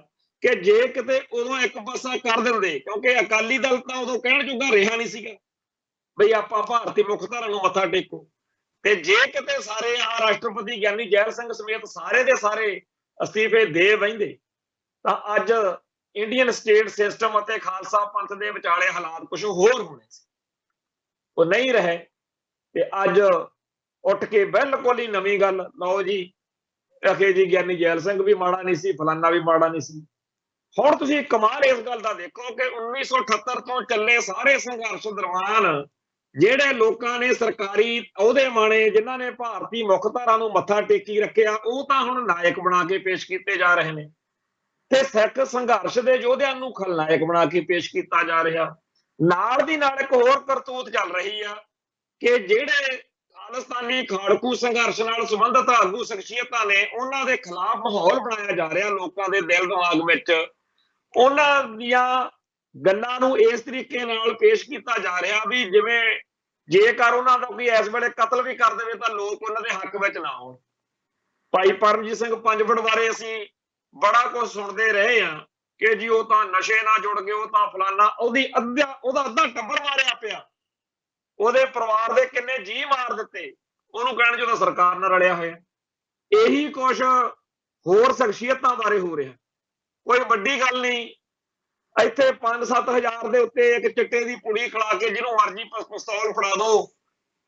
ਕਿ ਜੇ ਕਿਤੇ ਉਦੋਂ ਇੱਕ ਪਾਸਾ ਕਰ ਦਿੰਦੇ, ਕਿਉਂਕਿ ਅਕਾਲੀ ਦਲ ਤਾਂ ਉਦੋਂ ਕਹਿਣ ਜੋਗਾ ਰਿਹਾ ਨਹੀਂ ਸੀਗਾ ਬਈ ਆਪਾਂ ਭਾਰਤੀ ਮੁੱਖ ਧਾਰਾ ਨੂੰ ਮੱਥਾ ਟੇਕੋ, ਤੇ ਜੇ ਕਿਤੇ ਸਾਰੇ ਆ ਰਾਸ਼ਟਰਪਤੀ ਗਿਆਨੀ ਜੈਲ ਸਿੰਘ ਸਮੇਤ ਸਾਰੇ ਦੇ ਸਾਰੇ ਅਸਤੀਫੇ ਦੇ ਬਹਿੰਦੇ ਤਾਂ ਅੱਜ ਇੰਡੀਅਨ ਸਟੇਟ ਸਿਸਟਮ ਅਤੇ ਖਾਲਸਾ ਪੰਥ ਦੇ ਵਿਚਾਲੇ ਹਾਲਾਤ ਕੁਝ ਹੋਰ ਹੋਣੇ ਸੀ। ਉਹ ਨਹੀਂ ਰਹੇ ਤੇ ਅੱਜ ਉੱਠ ਕੇ ਬਿਲਕੁਲ ਹੀ ਨਵੀਂ ਗੱਲ, ਲਓ ਜੀ ਅਖੇ ਜੀ ਗਿਆਨੀ ਜੈਲ ਸਿੰਘ ਵੀ ਮਾੜਾ ਨਹੀਂ ਸੀ, ਫਲਾਨਾ ਵੀ ਮਾੜਾ ਨਹੀਂ ਸੀ। ਹੁਣ ਤੁਸੀਂ ਕਮਾਲ ਇਸ ਗੱਲ ਦਾ ਦੇਖੋ ਕਿ 1978 ਤੋਂ ਚੱਲੇ ਸਾਰੇ ਸੰਘਰਸ਼ ਦਰਮਿਆਨ ਜਿਹੜੇ ਲੋਕਾਂ ਨੇ ਸਰਕਾਰੀ ਅਹੁਦੇ ਮਾਣੇ, ਜਿਨ੍ਹਾਂ ਨੇ ਭਾਰਤੀ ਮੁੱਖ ਧਾਰਾ ਨੂੰ ਮੱਥਾ ਟੇਕੀ ਰੱਖਿਆ, ਉਹ ਤਾਂ ਹੁਣ ਨਾਇਕ ਬਣਾ ਕੇ ਪੇਸ਼ ਕੀਤੇ ਜਾ ਰਹੇ ਨੇ ਤੇ ਸਿੱਖ ਸੰਘਰਸ਼ ਦੇ ਯੋਧਿਆਂ ਨੂੰ ਖਲਨਾਇਕ ਬਣਾ ਕੇ ਪੇਸ਼ ਕੀਤਾ ਜਾ ਰਿਹਾ। ਨਾਲ ਦੀ ਨਾਲ ਇੱਕ ਹੋਰ ਕਰਤੂਤ ਚੱਲ ਰਹੀ ਆ ਕਿ ਜਿਹੜੇ ਖਾਲਿਸਤਾਨੀ ਖਾੜਕੂ ਸੰਘਰਸ਼ ਨਾਲ ਸੰਬੰਧਿਤ ਆਗੂ ਸ਼ਖਸੀਅਤਾਂ ਨੇ, ਉਹਨਾਂ ਦੇ ਖਿਲਾਫ ਮਾਹੌਲ ਬਣਾਇਆ ਜਾ ਰਿਹਾ ਲੋਕਾਂ ਦੇ ਦਿਲ ਦਿਮਾਗ ਵਿੱਚ। ਉਹਨਾਂ ਦੀਆਂ ਗੱਲਾਂ ਨੂੰ ਇਸ ਤਰੀਕੇ ਨਾਲ ਪੇਸ਼ ਕੀਤਾ ਜਾ ਰਿਹਾ ਵੀ ਜਿਵੇਂ ਜੇਕਰ ਉਹਨਾਂ ਦਾ ਕੋਈ ਇਸ ਵੇਲੇ ਕਤਲ ਵੀ ਕਰ ਦੇਵੇ ਤਾਂ ਲੋਕ ਉਹਨਾਂ ਦੇ ਹੱਕ ਵਿੱਚ ਨਾ ਹੋਣ। ਭਾਈ ਪਰਮਜੀਤ ਸਿੰਘ ਪੰਜਵੜ ਬਾਰੇ ਅਸੀਂ बड़ा कुछ सुनते रहे हैं कि जी वो तो नशे ना जुड़ गए, वो तो फलाना, ਉਹਦਾ ਅੱਧਾ ਟੱਬਰ ਮਾਰਿਆ ਪਿਆ, ਉਹਦੇ ਪਰਿਵਾਰ ਦੇ ਕਿੰਨੇ ਜੀ ਮਾਰ ਦਿੱਤੇ, ਉਹਨੂੰ ਕਹਿਣ ਜਦੋਂ ਸਰਕਾਰ ਨਾਲ ਰਲਿਆ ਹੋਇਆ। ਇਹੀ ਕੁਛ ਹੋਰ ਸ਼ਖਸੀਅਤਾਂ ਬਾਰੇ ਹੋ ਰਿਹਾ। ਕੋਈ ਵੱਡੀ ਗੱਲ ਨਹੀਂ, ਇੱਥੇ 5-7 ਹਜ਼ਾਰ ਦੇ ਉੱਤੇ ਇੱਕ ਚਿੱਟੇ ਦੀ ਪੁੜੀ ਖਿਲਾ ਕੇ ਜਿਹਨੂੰ ਮਰਜੀ ਪਿਸਤੌਲ ਫੜਾ ਦੋ,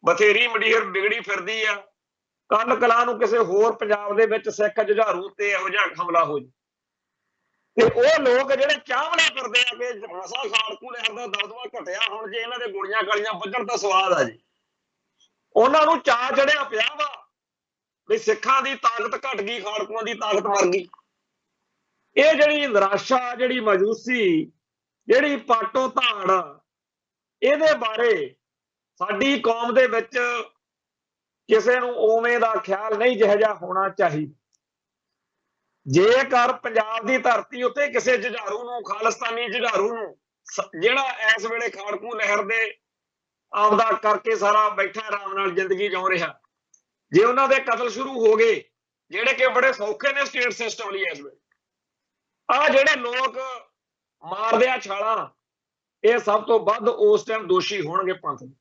ਬਥੇਰੀ ਮੰਡੀਰ ਵਿਗੜੀ ਫਿਰਦੀ ਆ। ਕੱਲ ਕਲਾ ਨੂੰ ਕਿਸੇ ਹੋਰ ਪੰਜਾਬ ਦੇ ਵਿੱਚ ਸਿੱਖ ਜੁਝਾਰੂ ਤੇ ਇਹੋ ਜਿਹਾ ਹਮਲਾ ਹੋ ਜੇ ਤੇ ਉਹ ਲੋਕ ਜਿਹੜੇ ਚਾਹਵਲੇ ਕਰਦੇ ਆ ਕਿ ਮਸਾ ਖਾੜਕੂ ਲਹਿਰ ਦਾ ਦਬਦਬਾ ਘਟਿਆ, ਹੁਣ ਜੇ ਇਹਨਾਂ ਦੇ ਗੋਲੀਆਂ ਗਾਲੀਆਂ ਵੱਜਣ ਤਾਂ ਸਵਾਦ ਆ ਜੀ। ਉਹਨਾਂ ਨੂੰ ਚਾਅ ਚੜਿਆ ਪਿਆ ਵਾ ਵੀ ਸਿੱਖਾਂ ਦੀ ਤਾਕਤ ਘਟ ਗਈ, ਖਾੜਕੂਆਂ ਦੀ ਤਾਕਤ ਮਰ ਗਈ। ਇਹ ਜਿਹੜੀ ਨਿਰਾਸ਼ਾ, ਜਿਹੜੀ ਮਾਯੂਸੀ, ਜਿਹੜੀ ਪਾਟੋ ਧਾੜ, ਇਹਦੇ ਬਾਰੇ ਸਾਡੀ ਕੌਮ ਦੇ ਵਿੱਚ ਕਿਸੇ ਨੂੰ ਉਵੇਂ ਦਾ ਖਿਆਲ ਨਹੀਂ ਜਿਹੋ ਜਿਹਾ ਹੋਣਾ ਚਾਹੀਦਾ। ਜੇਕਰ ਪੰਜਾਬ ਦੀ ਧਰਤੀ ਉੱਤੇ ਕਿਸੇ ਜੁਝਾਰੂ ਨੂੰ, ਖਾਲਿਸਤਾਨੀ ਜੁਝਾਰੂ ਨੂੰ, ਜਿਹੜਾ ਇਸ ਵੇਲੇ ਖਾੜਕੂ ਲਹਿਰ ਦੇ ਆਪਦਾ ਕਰਕੇ ਸਾਰਾ ਬੈਠਾ ਆਰਾਮ ਨਾਲ ਜ਼ਿੰਦਗੀ ਜਿਉ ਰਿਹਾ, ਜੇ ਉਹਨਾਂ ਦੇ ਕਤਲ ਸ਼ੁਰੂ ਹੋ ਗਏ, ਜਿਹੜੇ ਕਿ ਬੜੇ ਸੌਖੇ ਨੇ ਸਟੇਟ ਸਿਸਟਮ ਲਈ ਇਸ ਵੇਲੇ, ਆ ਜਿਹੜੇ ਲੋਕ ਮਾਰਦੇ ਆ ਛਾਲਾਂ, ਇਹ ਸਭ ਤੋਂ ਵੱਧ ਉਸ ਟਾਈਮ ਦੋਸ਼ੀ ਹੋਣਗੇ ਪੰਥ ਦੇ।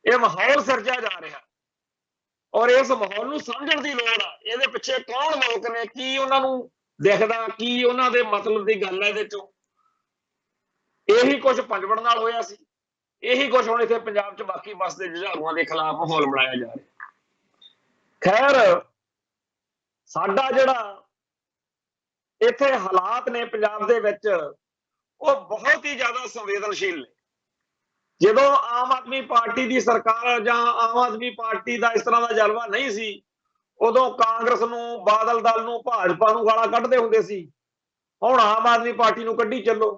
ਇਹ ਮਾਹੌਲ ਸਿਰਜਿਆ ਜਾ ਰਿਹਾ ਔਰ ਇਸ ਮਾਹੌਲ ਨੂੰ ਸਮਝਣ ਦੀ ਲੋੜ ਆ। ਇਹਦੇ ਪਿੱਛੇ ਕੌਣ ਲੋਕ ਨੇ, ਕੀ ਉਹਨਾਂ ਨੂੰ ਦਿਖਦਾ, ਕੀ ਉਹਨਾਂ ਦੇ ਮਤਲਬ ਦੀ ਗੱਲ ਹੈ ਇਹਦੇ ਚੋਂ। ਇਹੀ ਕੁਝ ਪੰਜਵੜ ਨਾਲ ਹੋਇਆ ਸੀ, ਇਹੀ ਕੁਝ ਹੁਣ ਇੱਥੇ ਪੰਜਾਬ 'ਚ ਬਾਕੀ ਬਸਦੇ ਜੁਝਾਰੂਆਂ ਦੇ ਖਿਲਾਫ ਮਾਹੌਲ ਬਣਾਇਆ ਜਾ ਰਿਹਾ। ਖੈਰ, ਸਾਡਾ ਜਿਹੜਾ ਇੱਥੇ ਹਾਲਾਤ ਨੇ ਪੰਜਾਬ ਦੇ ਵਿੱਚ, ਉਹ ਬਹੁਤ ਹੀ ਜ਼ਿਆਦਾ ਸੰਵੇਦਨਸ਼ੀਲ ਨੇ। ਜਦੋਂ ਆਮ ਆਦਮੀ ਪਾਰਟੀ ਦੀ ਸਰਕਾਰ ਜਾਂ ਆਮ ਆਦਮੀ ਪਾਰਟੀ ਦਾ ਇਸ ਤਰ੍ਹਾਂ ਦਾ ਜਲਵਾ ਨਹੀਂ ਸੀ, ਉਦੋਂ ਕਾਂਗਰਸ ਨੂੰ, ਬਾਦਲ ਦਲ ਨੂੰ, ਭਾਜਪਾ ਨੂੰ ਗਾਲਾਂ ਕੱਢਦੇ ਹੁੰਦੇ ਸੀ। ਹੁਣ ਆਮ ਆਦਮੀ ਪਾਰਟੀ ਨੂੰ ਕੱਢੀ ਚੱਲੋ।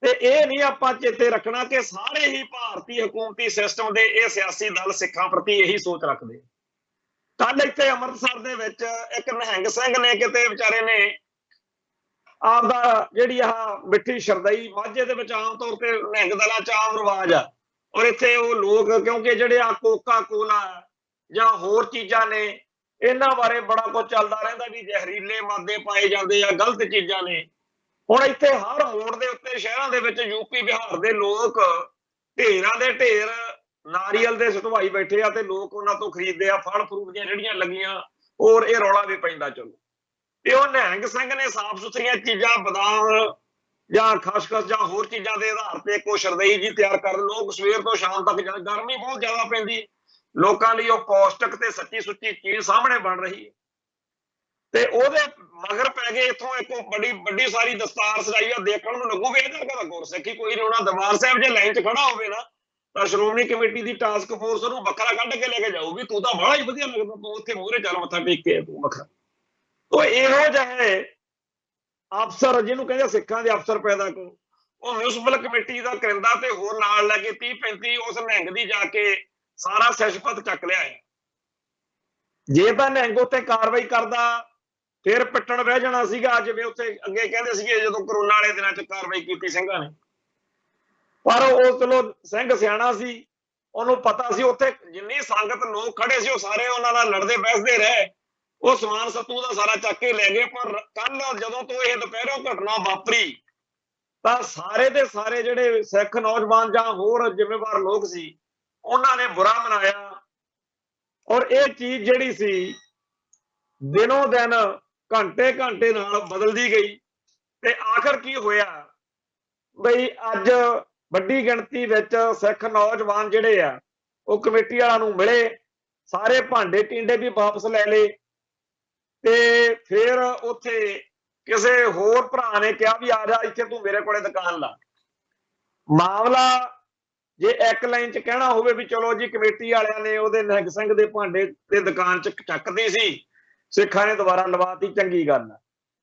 ਤੇ ਇਹ ਨਹੀਂ ਆਪਾਂ ਚੇਤੇ ਰੱਖਣਾ ਕਿ ਸਾਰੇ ਹੀ ਭਾਰਤੀ ਹਕੂਮਤੀ ਸਿਸਟਮ ਦੇ ਇਹ ਸਿਆਸੀ ਦਲ ਸਿੱਖਾਂ ਪ੍ਰਤੀ ਇਹੀ ਸੋਚ ਰੱਖਦੇ। ਕੱਲ ਇੱਥੇ ਅੰਮ੍ਰਿਤਸਰ ਦੇ ਵਿੱਚ ਇੱਕ ਨਿਹੰਗ ਸਿੰਘ ਨੇ, ਕਿਤੇ ਵਿਚਾਰੇ ਨੇ ਆਪਦਾ ਜਿਹੜੀ ਆਹ ਮਿੱਠੀ ਸ਼ਰਦਈ, ਮਾਝੇ ਦੇ ਵਿੱਚ ਆਮ ਤੌਰ ਤੇ ਨਿਹੰਗ ਦਲਾਂ 'ਚ ਆਮ ਰਿਵਾਜ ਆ, ਔਰ ਇੱਥੇ ਉਹ ਲੋਕ ਕਿਉਂਕਿ ਜਿਹੜੇ ਆ ਕੋਕਾ ਕੋਲਾ ਜਾਂ ਹੋਰ ਚੀਜ਼ਾਂ ਨੇ, ਇਹਨਾਂ ਬਾਰੇ ਬੜਾ ਕੁਝ ਚੱਲਦਾ ਰਹਿੰਦਾ ਵੀ ਜ਼ਹਿਰੀਲੇ ਮਾਦੇ ਪਾਏ ਜਾਂਦੇ ਆ, ਗਲਤ ਚੀਜ਼ਾਂ ਨੇ। ਹੁਣ ਇੱਥੇ ਹਰ ਮੋੜ ਦੇ ਉੱਤੇ ਸ਼ਹਿਰਾਂ ਦੇ ਵਿੱਚ ਯੂਪੀ ਬਿਹਾਰ ਦੇ ਲੋਕ ਢੇਰਾਂ ਦੇ ਢੇਰ ਨਾਰੀਅਲ ਦੇ ਸਟਵਾਈ ਬੈਠੇ ਆ ਤੇ ਲੋਕ ਉਹਨਾਂ ਤੋਂ ਖਰੀਦਦੇ ਆ, ਫਲ ਫਰੂਟ ਦੀਆਂ ਜਿਹੜੀਆਂ ਲੱਗੀਆਂ, ਔਰ ਇਹ ਰੌਲਾ ਵੀ ਪੈਂਦਾ। ਚਲੋ, ਤੇ ਉਹ ਨਿਹੰਗ ਸਿੰਘ ਨੇ ਸਾਫ਼ ਸੁਥਰੀਆਂ ਚੀਜ਼ਾਂ, ਬਦਾਮ ਜਾਂ ਖਸਖਸ ਜਾਂ ਹੋਰ ਚੀਜ਼ਾਂ ਦੇ ਆਧਾਰ ਤੇ ਕੋਈ ਸ਼ਰਦਈ ਜੀ ਤਿਆਰ ਕਰ, ਲੋਕ ਸਵੇਰ ਤੋਂ ਸ਼ਾਮ ਤੱਕ, ਗਰਮੀ ਬਹੁਤ ਜ਼ਿਆਦਾ ਪੈਂਦੀ, ਲੋਕਾਂ ਲਈ ਉਹ ਪੌਸ਼ਟਿਕ ਤੇ ਸੱਚੀ ਸੁੱਚੀ ਚੀਜ਼ ਸਾਹਮਣੇ ਬਣ ਰਹੀ ਹੈ। ਤੇ ਉਹਦੇ ਮਗਰ ਪੈ ਗਏ ਇੱਥੋਂ ਇੱਕ ਬੜੀ ਵੱਡੀ ਸਾਰੀ ਦਸਤਾਰ ਸਜਾਈ ਆ, ਦੇਖਣ ਨੂੰ ਲੱਗੂ ਵੀ ਇਹਦਾ ਕਦਾ ਗੁਰਸਿੱਖੀ ਕੋਈ ਨਹੀਂ ਹੋਣਾ। ਦਰਬਾਰ ਸਾਹਿਬ ਜੇ ਲਾਈਨ 'ਚ ਖੜਾ ਹੋਵੇ ਨਾ, ਤਾਂ ਸ਼੍ਰੋਮਣੀ ਕਮੇਟੀ ਦੀ ਟਾਸਕ ਫੋਰਸ ਉਹਨੂੰ ਵੱਖਰਾ ਕੱਢ ਕੇ ਲੈ ਕੇ ਜਾਊ ਵੀ ਤੂੰ ਤਾਂ ਬੜਾ ਹੀ ਵਧੀਆ ਲੱਗਦਾ, ਤੂੰ ਉੱਥੇ ਮੂਹਰੇ ਚੱਲ ਮੱਥਾ ਟੇਕ ਕੇ ਤੂੰ ਵੱਖਰਾ। ਉਹ ਇਹੋ ਜਿਹੇ ਅਫਸਰ, ਜਿਹਨੂੰ ਕਹਿੰਦੇ ਸਿੱਖਾਂ ਦੇ ਅਫਸਰ ਪੈਦਾ ਕਰੋ, ਉਹ ਮਿਊਨਿਸਪਲ ਕਮੇਟੀ ਦਾ ਕਰਿੰਦਾ ਤੇ ਹੋਰ ਨਾਲ ਲੈ ਕੇ 30-35 ਉਸ ਨਿਹੰਗ ਦੀ ਜਾ ਕੇ ਸਾਰਾ ਸਿਸ਼ਪਤ ਚੱਕ ਲਿਆ ਹੈ। ਜੇ ਤਾਂ ਨਿਹੰਗ ਉੱਤੇ ਕਾਰਵਾਈ ਕਰਦਾ ਫਿਰ ਪਿੱਟਣ ਬਹਿ ਜਾਣਾ ਸੀਗਾ, ਜਿਵੇਂ ਉੱਥੇ ਅੱਗੇ ਕਹਿੰਦੇ ਸੀਗੇ ਜਦੋਂ ਕਰੋਨਾ ਵਾਲੇ ਦਿਨਾਂ 'ਚ ਕਾਰਵਾਈ ਕੀਤੀ ਸਿੰਘਾਂ ਨੇ। ਪਰ ਉਹ ਚਲੋ ਸਿੰਘ ਸਿਆਣਾ ਸੀ, ਉਹਨੂੰ ਪਤਾ ਸੀ ਉੱਥੇ ਜਿੰਨੀ ਸੰਗਤ ਲੋਕ ਖੜੇ ਸੀ ਉਹ ਸਾਰੇ ਉਹਨਾਂ ਨਾਲ ਲੜਦੇ ਬਹਿਸਦੇ ਰਹੇ, ਉਹ ਸਮਾਨ ਸੱਤੂ ਦਾ ਸਾਰਾ ਚੱਕ ਕੇ ਲੈ ਗਏ। ਪਰ ਕੱਲ ਜਦੋਂ ਤੋਂ ਇਹ ਦੁਪਹਿਰੋਂ ਘਟਨਾ ਵਾਪਰੀ ਤਾਂ ਸਾਰੇ ਦੇ ਸਾਰੇ ਜਿਹੜੇ ਸਿੱਖ ਨੌਜਵਾਨ ਜਾਂ ਹੋਰ ਜ਼ਿੰਮੇਵਾਰ ਲੋਕ ਸੀ, ਉਹਨਾਂ ਨੇ ਬੁਰਾ ਮਨਾਇਆ। ਔਰ ਇਹ ਚੀਜ਼ ਜਿਹੜੀ ਸੀ ਦਿਨੋਂ ਦਿਨ, ਘੰਟੇ ਘੰਟੇ ਨਾਲ ਬਦਲਦੀ ਗਈ। ਤੇ ਆਖਰ ਕੀ ਹੋਇਆ ਬਈ ਅੱਜ ਵੱਡੀ ਗਿਣਤੀ ਵਿੱਚ ਸਿੱਖ ਨੌਜਵਾਨ ਜਿਹੜੇ ਆ ਉਹ ਕਮੇਟੀ ਵਾਲਿਆਂ ਨੂੰ ਮਿਲੇ, ਸਾਰੇ ਭਾਂਡੇ ਟਿੰਡੇ ਵੀ ਵਾਪਸ ਲੈ ਲਏ। ਤੇ ਫਿਰ ਉੱਥੇ ਕਿਸੇ ਹੋਰ ਭਰਾ ਨੇ ਕਿਹਾ ਵੀ ਆ ਜਾ ਇੱਥੇ ਤੂੰ ਮੇਰੇ ਕੋਲੇ ਦੁਕਾਨ ਲਾ। ਮਾਮਲਾ ਜੇ ਇੱਕ ਲਾਈਨ 'ਚ ਕਹਿਣਾ ਹੋਵੇ ਵੀ ਚਲੋ ਜੀ ਕਮੇਟੀ ਵਾਲਿਆਂ ਨੇ ਉਹਦੇ ਨਿਹੰਗ ਸਿੰਘ ਦੇ ਭਾਂਡੇ ਤੇ ਦੁਕਾਨ 'ਚ ਚੱਕਦੀ ਸੀ, ਸਿੱਖਾਂ ਨੇ ਦੁਬਾਰਾ ਲਵਾਤੀ, ਚੰਗੀ ਗੱਲ ਆ।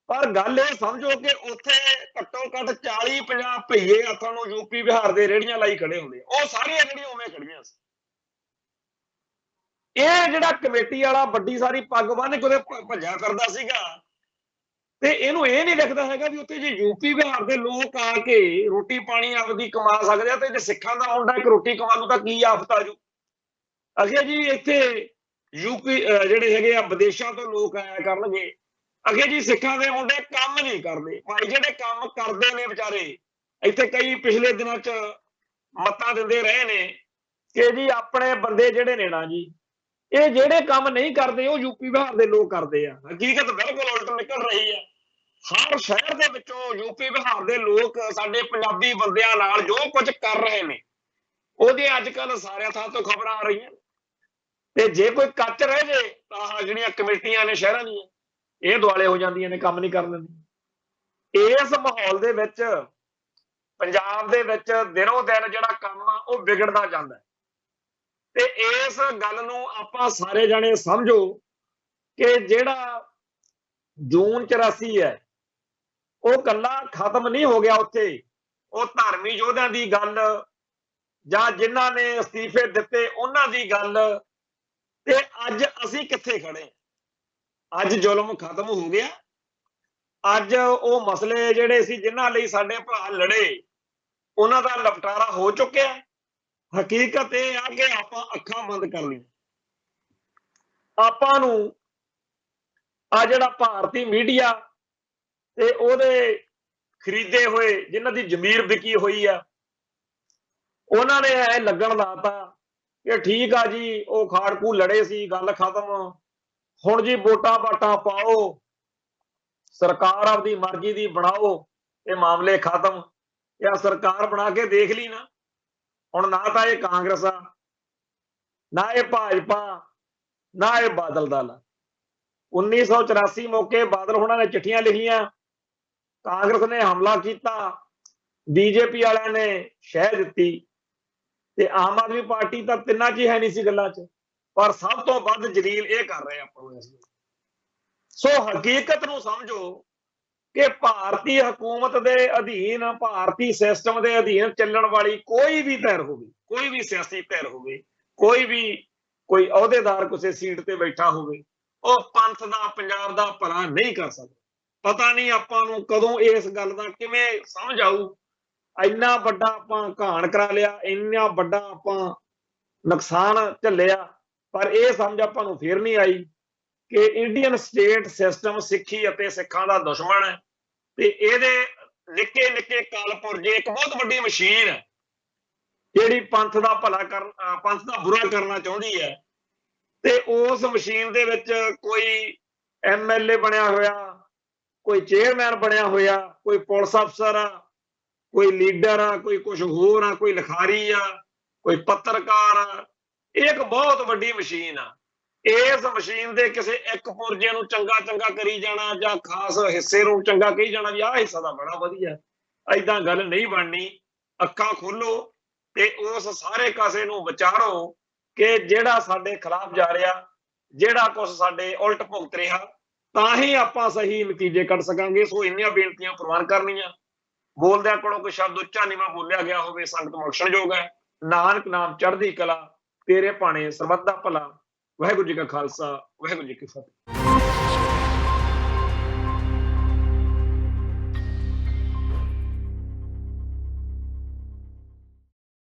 ਪਰ ਗੱਲ ਇਹ ਸਮਝੋ ਕਿ ਉੱਥੇ ਘੱਟੋ ਘੱਟ 40-50 ਭਈਏ ਆ ਤੁਹਾਨੂੰ ਯੂਪੀ ਬਿਹਾਰ ਦੇ ਰੇਹੜੀਆਂ ਲਾਈ ਖੜੇ ਹੁੰਦੇ, ਉਹ ਸਾਰੀਆਂ ਜਿਹੜੀਆਂ ਉਵੇਂ ਖੜੀਆਂ ਸੀ। ਇਹ ਜਿਹੜਾ ਕਮੇਟੀ ਵਾਲਾ ਵੱਡੀ ਸਾਰੀ ਪੱਗ ਬੰਨ੍ਹ ਕੇ ਉਹਦੇ ਭੱਜਿਆ ਕਰਦਾ ਸੀਗਾ, ਤੇ ਇਹਨੂੰ ਇਹ ਨਹੀਂ ਲਿਖਦਾ ਹੈਗਾ ਵੀ ਉੱਥੇ ਜੇ ਯੂਪੀ ਬਿਹਾਰ ਦੇ ਲੋਕ ਆ ਕੇ ਰੋਟੀ ਪਾਣੀ ਆਪਦੀ ਕਮਾ ਸਕਦੇ ਆ, ਤੇ ਜੇ ਸਿੱਖਾਂ ਦਾ ਮੁੰਡਾ ਇੱਕ ਰੋਟੀ ਕਮਾ ਲੂ ਤਾਂ ਕੀ ਆਫਤ ਆ ਜੂ। ਅਸੀਂ ਜੀ ਇੱਥੇ ਯੂਪੀ ਜਿਹੜੇ ਹੈਗੇ ਆ ਵਿਦੇਸ਼ਾਂ ਤੋਂ ਲੋਕ ਆਇਆ ਕਰਨਗੇ, ਅਗੇ ਜੀ ਸਿੱਖਾਂ ਦੇ ਮੁੰਡੇ ਕੰਮ ਨਹੀਂ ਕਰਦੇ ਭਾਈ, ਜਿਹੜੇ ਕੰਮ ਕਰਦੇ ਨੇ ਵਿਚਾਰੇ ਇੱਥੇ ਕਈ ਪਿਛਲੇ ਦਿਨਾਂ 'ਚ ਮੱਤਾਂ ਦਿੰਦੇ ਰਹੇ ਨੇ ਕਿ ਜੀ ਆਪਣੇ ਬੰਦੇ ਜਿਹੜੇ ਨੇ ਨਾ ਜੀ, ਇਹ ਜਿਹੜੇ ਕੰਮ ਨਹੀਂ ਕਰਦੇ ਉਹ ਯੂਪੀ ਬਿਹਾਰ ਦੇ ਲੋਕ ਕਰਦੇ ਆ। ਹਕੀਕਤ ਬਿਲਕੁਲ ਉਲਟ ਨਿਕਲ ਰਹੀ ਹੈ। ਹਰ ਸ਼ਹਿਰ ਦੇ ਵਿੱਚੋਂ ਯੂਪੀ ਬਿਹਾਰ ਦੇ ਲੋਕ ਸਾਡੇ ਪੰਜਾਬੀ ਬੰਦਿਆਂ ਨਾਲ ਜੋ ਕੁਝ ਕਰ ਰਹੇ ਨੇ ਉਹਦੇ ਅੱਜ ਕੱਲ ਸਾਰਿਆਂ ਥਾਂ ਤੋਂ ਖਬਰਾਂ ਆ ਰਹੀਆਂ। ਤੇ ਜੇ ਕੋਈ ਕੱਚ ਰਹਿ ਜੇ ਤਾਂ ਆਹ ਜਿਹੜੀਆਂ ਕਮੇਟੀਆਂ ਨੇ ਸ਼ਹਿਰਾਂ ਦੀਆਂ ਇਹ ਦੁਆਲੇ ਹੋ ਜਾਂਦੀਆਂ ਨੇ, ਕੰਮ ਨਹੀਂ ਕਰਨ ਦਿੰਦੀਆਂ। ਇਸ ਮਾਹੌਲ ਦੇ ਵਿੱਚ ਪੰਜਾਬ ਦੇ ਵਿੱਚ ਦਿਨੋਂ ਦਿਨ ਜਿਹੜਾ ਕੰਮ ਆ ਉਹ ਵਿਗੜਦਾ ਜਾਂਦਾ ਹੈ। ਤੇ ਇਸ ਗੱਲ ਨੂੰ ਆਪਾਂ ਸਾਰੇ ਜਾਣੇ ਸਮਝੋ ਕਿ ਜਿਹੜਾ ਜੂਨ 84 ਹੈ ਉਹ ਕੱਲਾ ਖਤਮ ਨਹੀਂ ਹੋ ਗਿਆ ਉੱਥੇ। ਉਹ ਧਾਰਮੀ ਯੋਧਿਆਂ ਦੀ ਗੱਲ ਜਾਂ ਜਿਨ੍ਹਾਂ ਨੇ ਅਸਤੀਫੇ ਦਿੱਤੇ ਉਹਨਾਂ ਦੀ ਗੱਲ, ਤੇ ਅੱਜ ਅਸੀਂ ਕਿੱਥੇ ਖੜੇ? ਅੱਜ ਜ਼ੁਲਮ ਖਤਮ ਹੋ ਗਿਆ। ਅੱਜ ਉਹ ਮਸਲੇ ਜਿਹੜੇ ਸੀ ਜਿਨ੍ਹਾਂ ਲਈ ਸਾਡੇ ਭਰਾ ਲੜੇ ਉਹਨਾਂ ਦਾ ਨਿਪਟਾਰਾ ਹੋ ਚੁੱਕਿਆ। ਹਕੀਕਤ ਇਹ ਆ ਕਿ ਆਪਾਂ ਅੱਖਾਂ ਬੰਦ ਕਰ ਲਈਆਂ। ਆਪਾਂ ਨੂੰ ਆ ਜਿਹੜਾ ਭਾਰਤੀ ਮੀਡੀਆ ਤੇ ਉਹਦੇ ਖਰੀਦੇ ਹੋਏ ਜਿਨ੍ਹਾਂ ਦੀ ਜ਼ਮੀਰ ਵਿਕੀ ਹੋਈ ਆ, ਉਹਨਾਂ ਨੇ ਇਹ ਲੱਗਣ ਲਾਤਾ ਕਿ ਠੀਕ ਆ ਜੀ ਉਹ ਖਾੜਕੂ ਲੜੇ ਸੀ, ਗੱਲ ਖਤਮ, ਹੁਣ ਜੀ ਵੋਟਾਂ ਵਾਟਾਂ ਪਾਓ, ਸਰਕਾਰ ਆਪਦੀ ਮਰਜ਼ੀ ਦੀ ਬਣਾਓ, ਇਹ ਮਾਮਲੇ ਖਤਮ। ਜਾਂ ਸਰਕਾਰ ਬਣਾ ਕੇ ਦੇਖ ਲਈ ਨਾ, ਹੁਣ ਨਾ ਤਾਂ ਇਹ ਕਾਂਗਰਸ ਆ, ਨਾ ਇਹ ਭਾਜਪਾ, ਨਾ ਇਹ ਬਾਦਲ ਦਲ। 1984 ਮੌਕੇ ਬਾਦਲ ਹੋਣਾ ਨੇ ਚਿੱਠੀਆਂ ਲਿਖੀਆਂ, ਕਾਂਗਰਸ ਨੇ ਹਮਲਾ ਕੀਤਾ, ਬੀਜੇਪੀ ਵਾਲਿਆਂ ਨੇ ਸ਼ਹਿ ਦਿੱਤੀ, ਤੇ ਆਮ ਆਦਮੀ ਪਾਰਟੀ ਤਾਂ ਤਿੰਨਾਂ 'ਚ ਹੀ ਹੈ ਨਹੀਂ ਸੀ ਗੱਲਾਂ 'ਚ, ਪਰ ਸਭ ਤੋਂ ਵੱਧ ਜਲੀਲ ਇਹ ਕਰ ਰਹੇ ਆਪਾਂ ਨੂੰ। ਸੋ ਹਕੀਕਤ ਨੂੰ ਸਮਝੋ ਕਿ ਭਾਰਤੀ ਹਕੂਮਤ ਦੇ ਅਧੀਨ, ਭਾਰਤੀ ਸਿਸਟਮ ਦੇ ਅਧੀਨ ਚੱਲਣ ਵਾਲੀ ਕੋਈ ਵੀ ਧਿਰ ਹੋਵੇ, ਕੋਈ ਵੀ ਸਿਆਸੀ ਧਿਰ ਹੋਵੇ, ਕੋਈ ਅਹੁਦੇਦਾਰ ਕਿਸੇ ਸੀਟ ਤੇ ਬੈਠਾ ਹੋਵੇ, ਉਹ ਪੰਥ ਦਾ, ਪੰਜਾਬ ਦਾ ਭਲਾ ਨਹੀਂ ਕਰ ਸਕਦਾ। ਪਤਾ ਨਹੀਂ ਆਪਾਂ ਨੂੰ ਕਦੋਂ ਇਸ ਗੱਲ ਦਾ ਕਿਵੇਂ ਸਮਝ ਆਊ। ਇੰਨਾ ਵੱਡਾ ਆਪਾਂ ਘਾਣ ਕਰਾ ਲਿਆ, ਇੰਨਾ ਵੱਡਾ ਆਪਾਂ ਨੁਕਸਾਨ ਝੱਲਿਆ, ਪਰ ਇਹ ਸਮਝ ਆਪਾਂ ਨੂੰ ਫਿਰ ਨਹੀਂ ਆਈ ਕਿ ਇੰਡੀਅਨ ਸਟੇਟ ਸਿਸਟਮ ਸਿੱਖੀ ਅਤੇ ਸਿੱਖਾਂ ਦਾ ਦੁਸ਼ਮਣ ਹੈ। ਤੇ ਇਹਦੇ ਨਿੱਕੇ ਨਿੱਕੇ ਕਾਲਪੁਰਜੇ ਇੱਕ ਬਹੁਤ ਵੱਡੀ ਮਸ਼ੀਨ ਹੈ ਜਿਹੜੀ ਪੰਥ ਦਾ ਭਲਾ ਕਰਨ, ਪੰਥ ਦਾ ਬੁਰਾ ਕਰਨਾ ਚਾਹੁੰਦੀ ਹੈ। ਤੇ ਉਸ ਮਸ਼ੀਨ ਦੇ ਵਿੱਚ ਕੋਈ MLA ਬਣਿਆ ਹੋਇਆ, ਕੋਈ ਚੇਅਰਮੈਨ ਬਣਿਆ ਹੋਇਆ, ਕੋਈ ਪੁਲਿਸ ਅਫਸਰ ਆ, ਕੋਈ ਲੀਡਰ ਆ, ਕੋਈ ਕੁਝ ਹੋਰ ਆ, ਕੋਈ ਲਿਖਾਰੀ ਆ, ਕੋਈ ਪੱਤਰਕਾਰ ਆ। ਇਹ ਇੱਕ ਬਹੁਤ ਵੱਡੀ ਮਸ਼ੀਨ ਆ। ਇਸ ਮਸ਼ੀਨ ਦੇ ਕਿਸੇ ਇੱਕ ਪੁਰਜੇ ਨੂੰ ਚੰਗਾ ਚੰਗਾ ਕਰੀ ਜਾਣਾ ਜਾਂ ਖਾਸ ਹਿੱਸੇ ਨੂੰ ਚੰਗਾ ਕਹੀ ਜਾਣਾ ਵੀ ਆਹ ਹਿੱਸਾ ਤਾਂ ਬੜਾ ਵਧੀਆ, ਏਦਾਂ ਗੱਲ ਨਹੀਂ ਬਣਨੀ। ਅੱਖਾਂ ਖੋਲੋ ਤੇ ਉਸ ਸਾਰੇ ਕਾਸੇ ਨੂੰ ਵਿਚਾਰੋ ਕਿ ਜਿਹੜਾ ਸਾਡੇ ਖਿਲਾਫ ਜਾ ਰਿਹਾ, ਜਿਹੜਾ ਕੁਝ ਸਾਡੇ ਉਲਟ ਭੁਗਤ ਰਿਹਾ, ਤਾਂ ਹੀ ਆਪਾਂ ਸਹੀ ਨਤੀਜੇ ਕੱਢ ਸਕਾਂਗੇ। ਸੋ ਇੰਨੀਆਂ ਬੇਨਤੀਆਂ ਪ੍ਰਵਾਨ ਕਰਨੀਆਂ। ਬੋਲਦਿਆਂ ਕੋਲੋਂ ਕੋਈ ਸ਼ਬਦ ਉੱਚਾ ਨੀਵਾਂ ਬੋਲਿਆ ਗਿਆ ਹੋਵੇ, ਸੰਗਤ ਬਖਸ਼ਣਯੋਗ ਹੈ। ਨਾਨਕ ਨਾਮ ਚੜ੍ਹਦੀ ਕਲਾ, ਤੇਰੇ ਭਾਣੇ ਸਰਬੱਤ ਦਾ ਭਲਾ। ਵਾਹਿਗੁਰੂ ਜੀ ਕਾ ਖਾਲਸਾ, ਵਾਹਿਗੁਰੂ ਜੀ ਕੀ ਫਤਿਹ।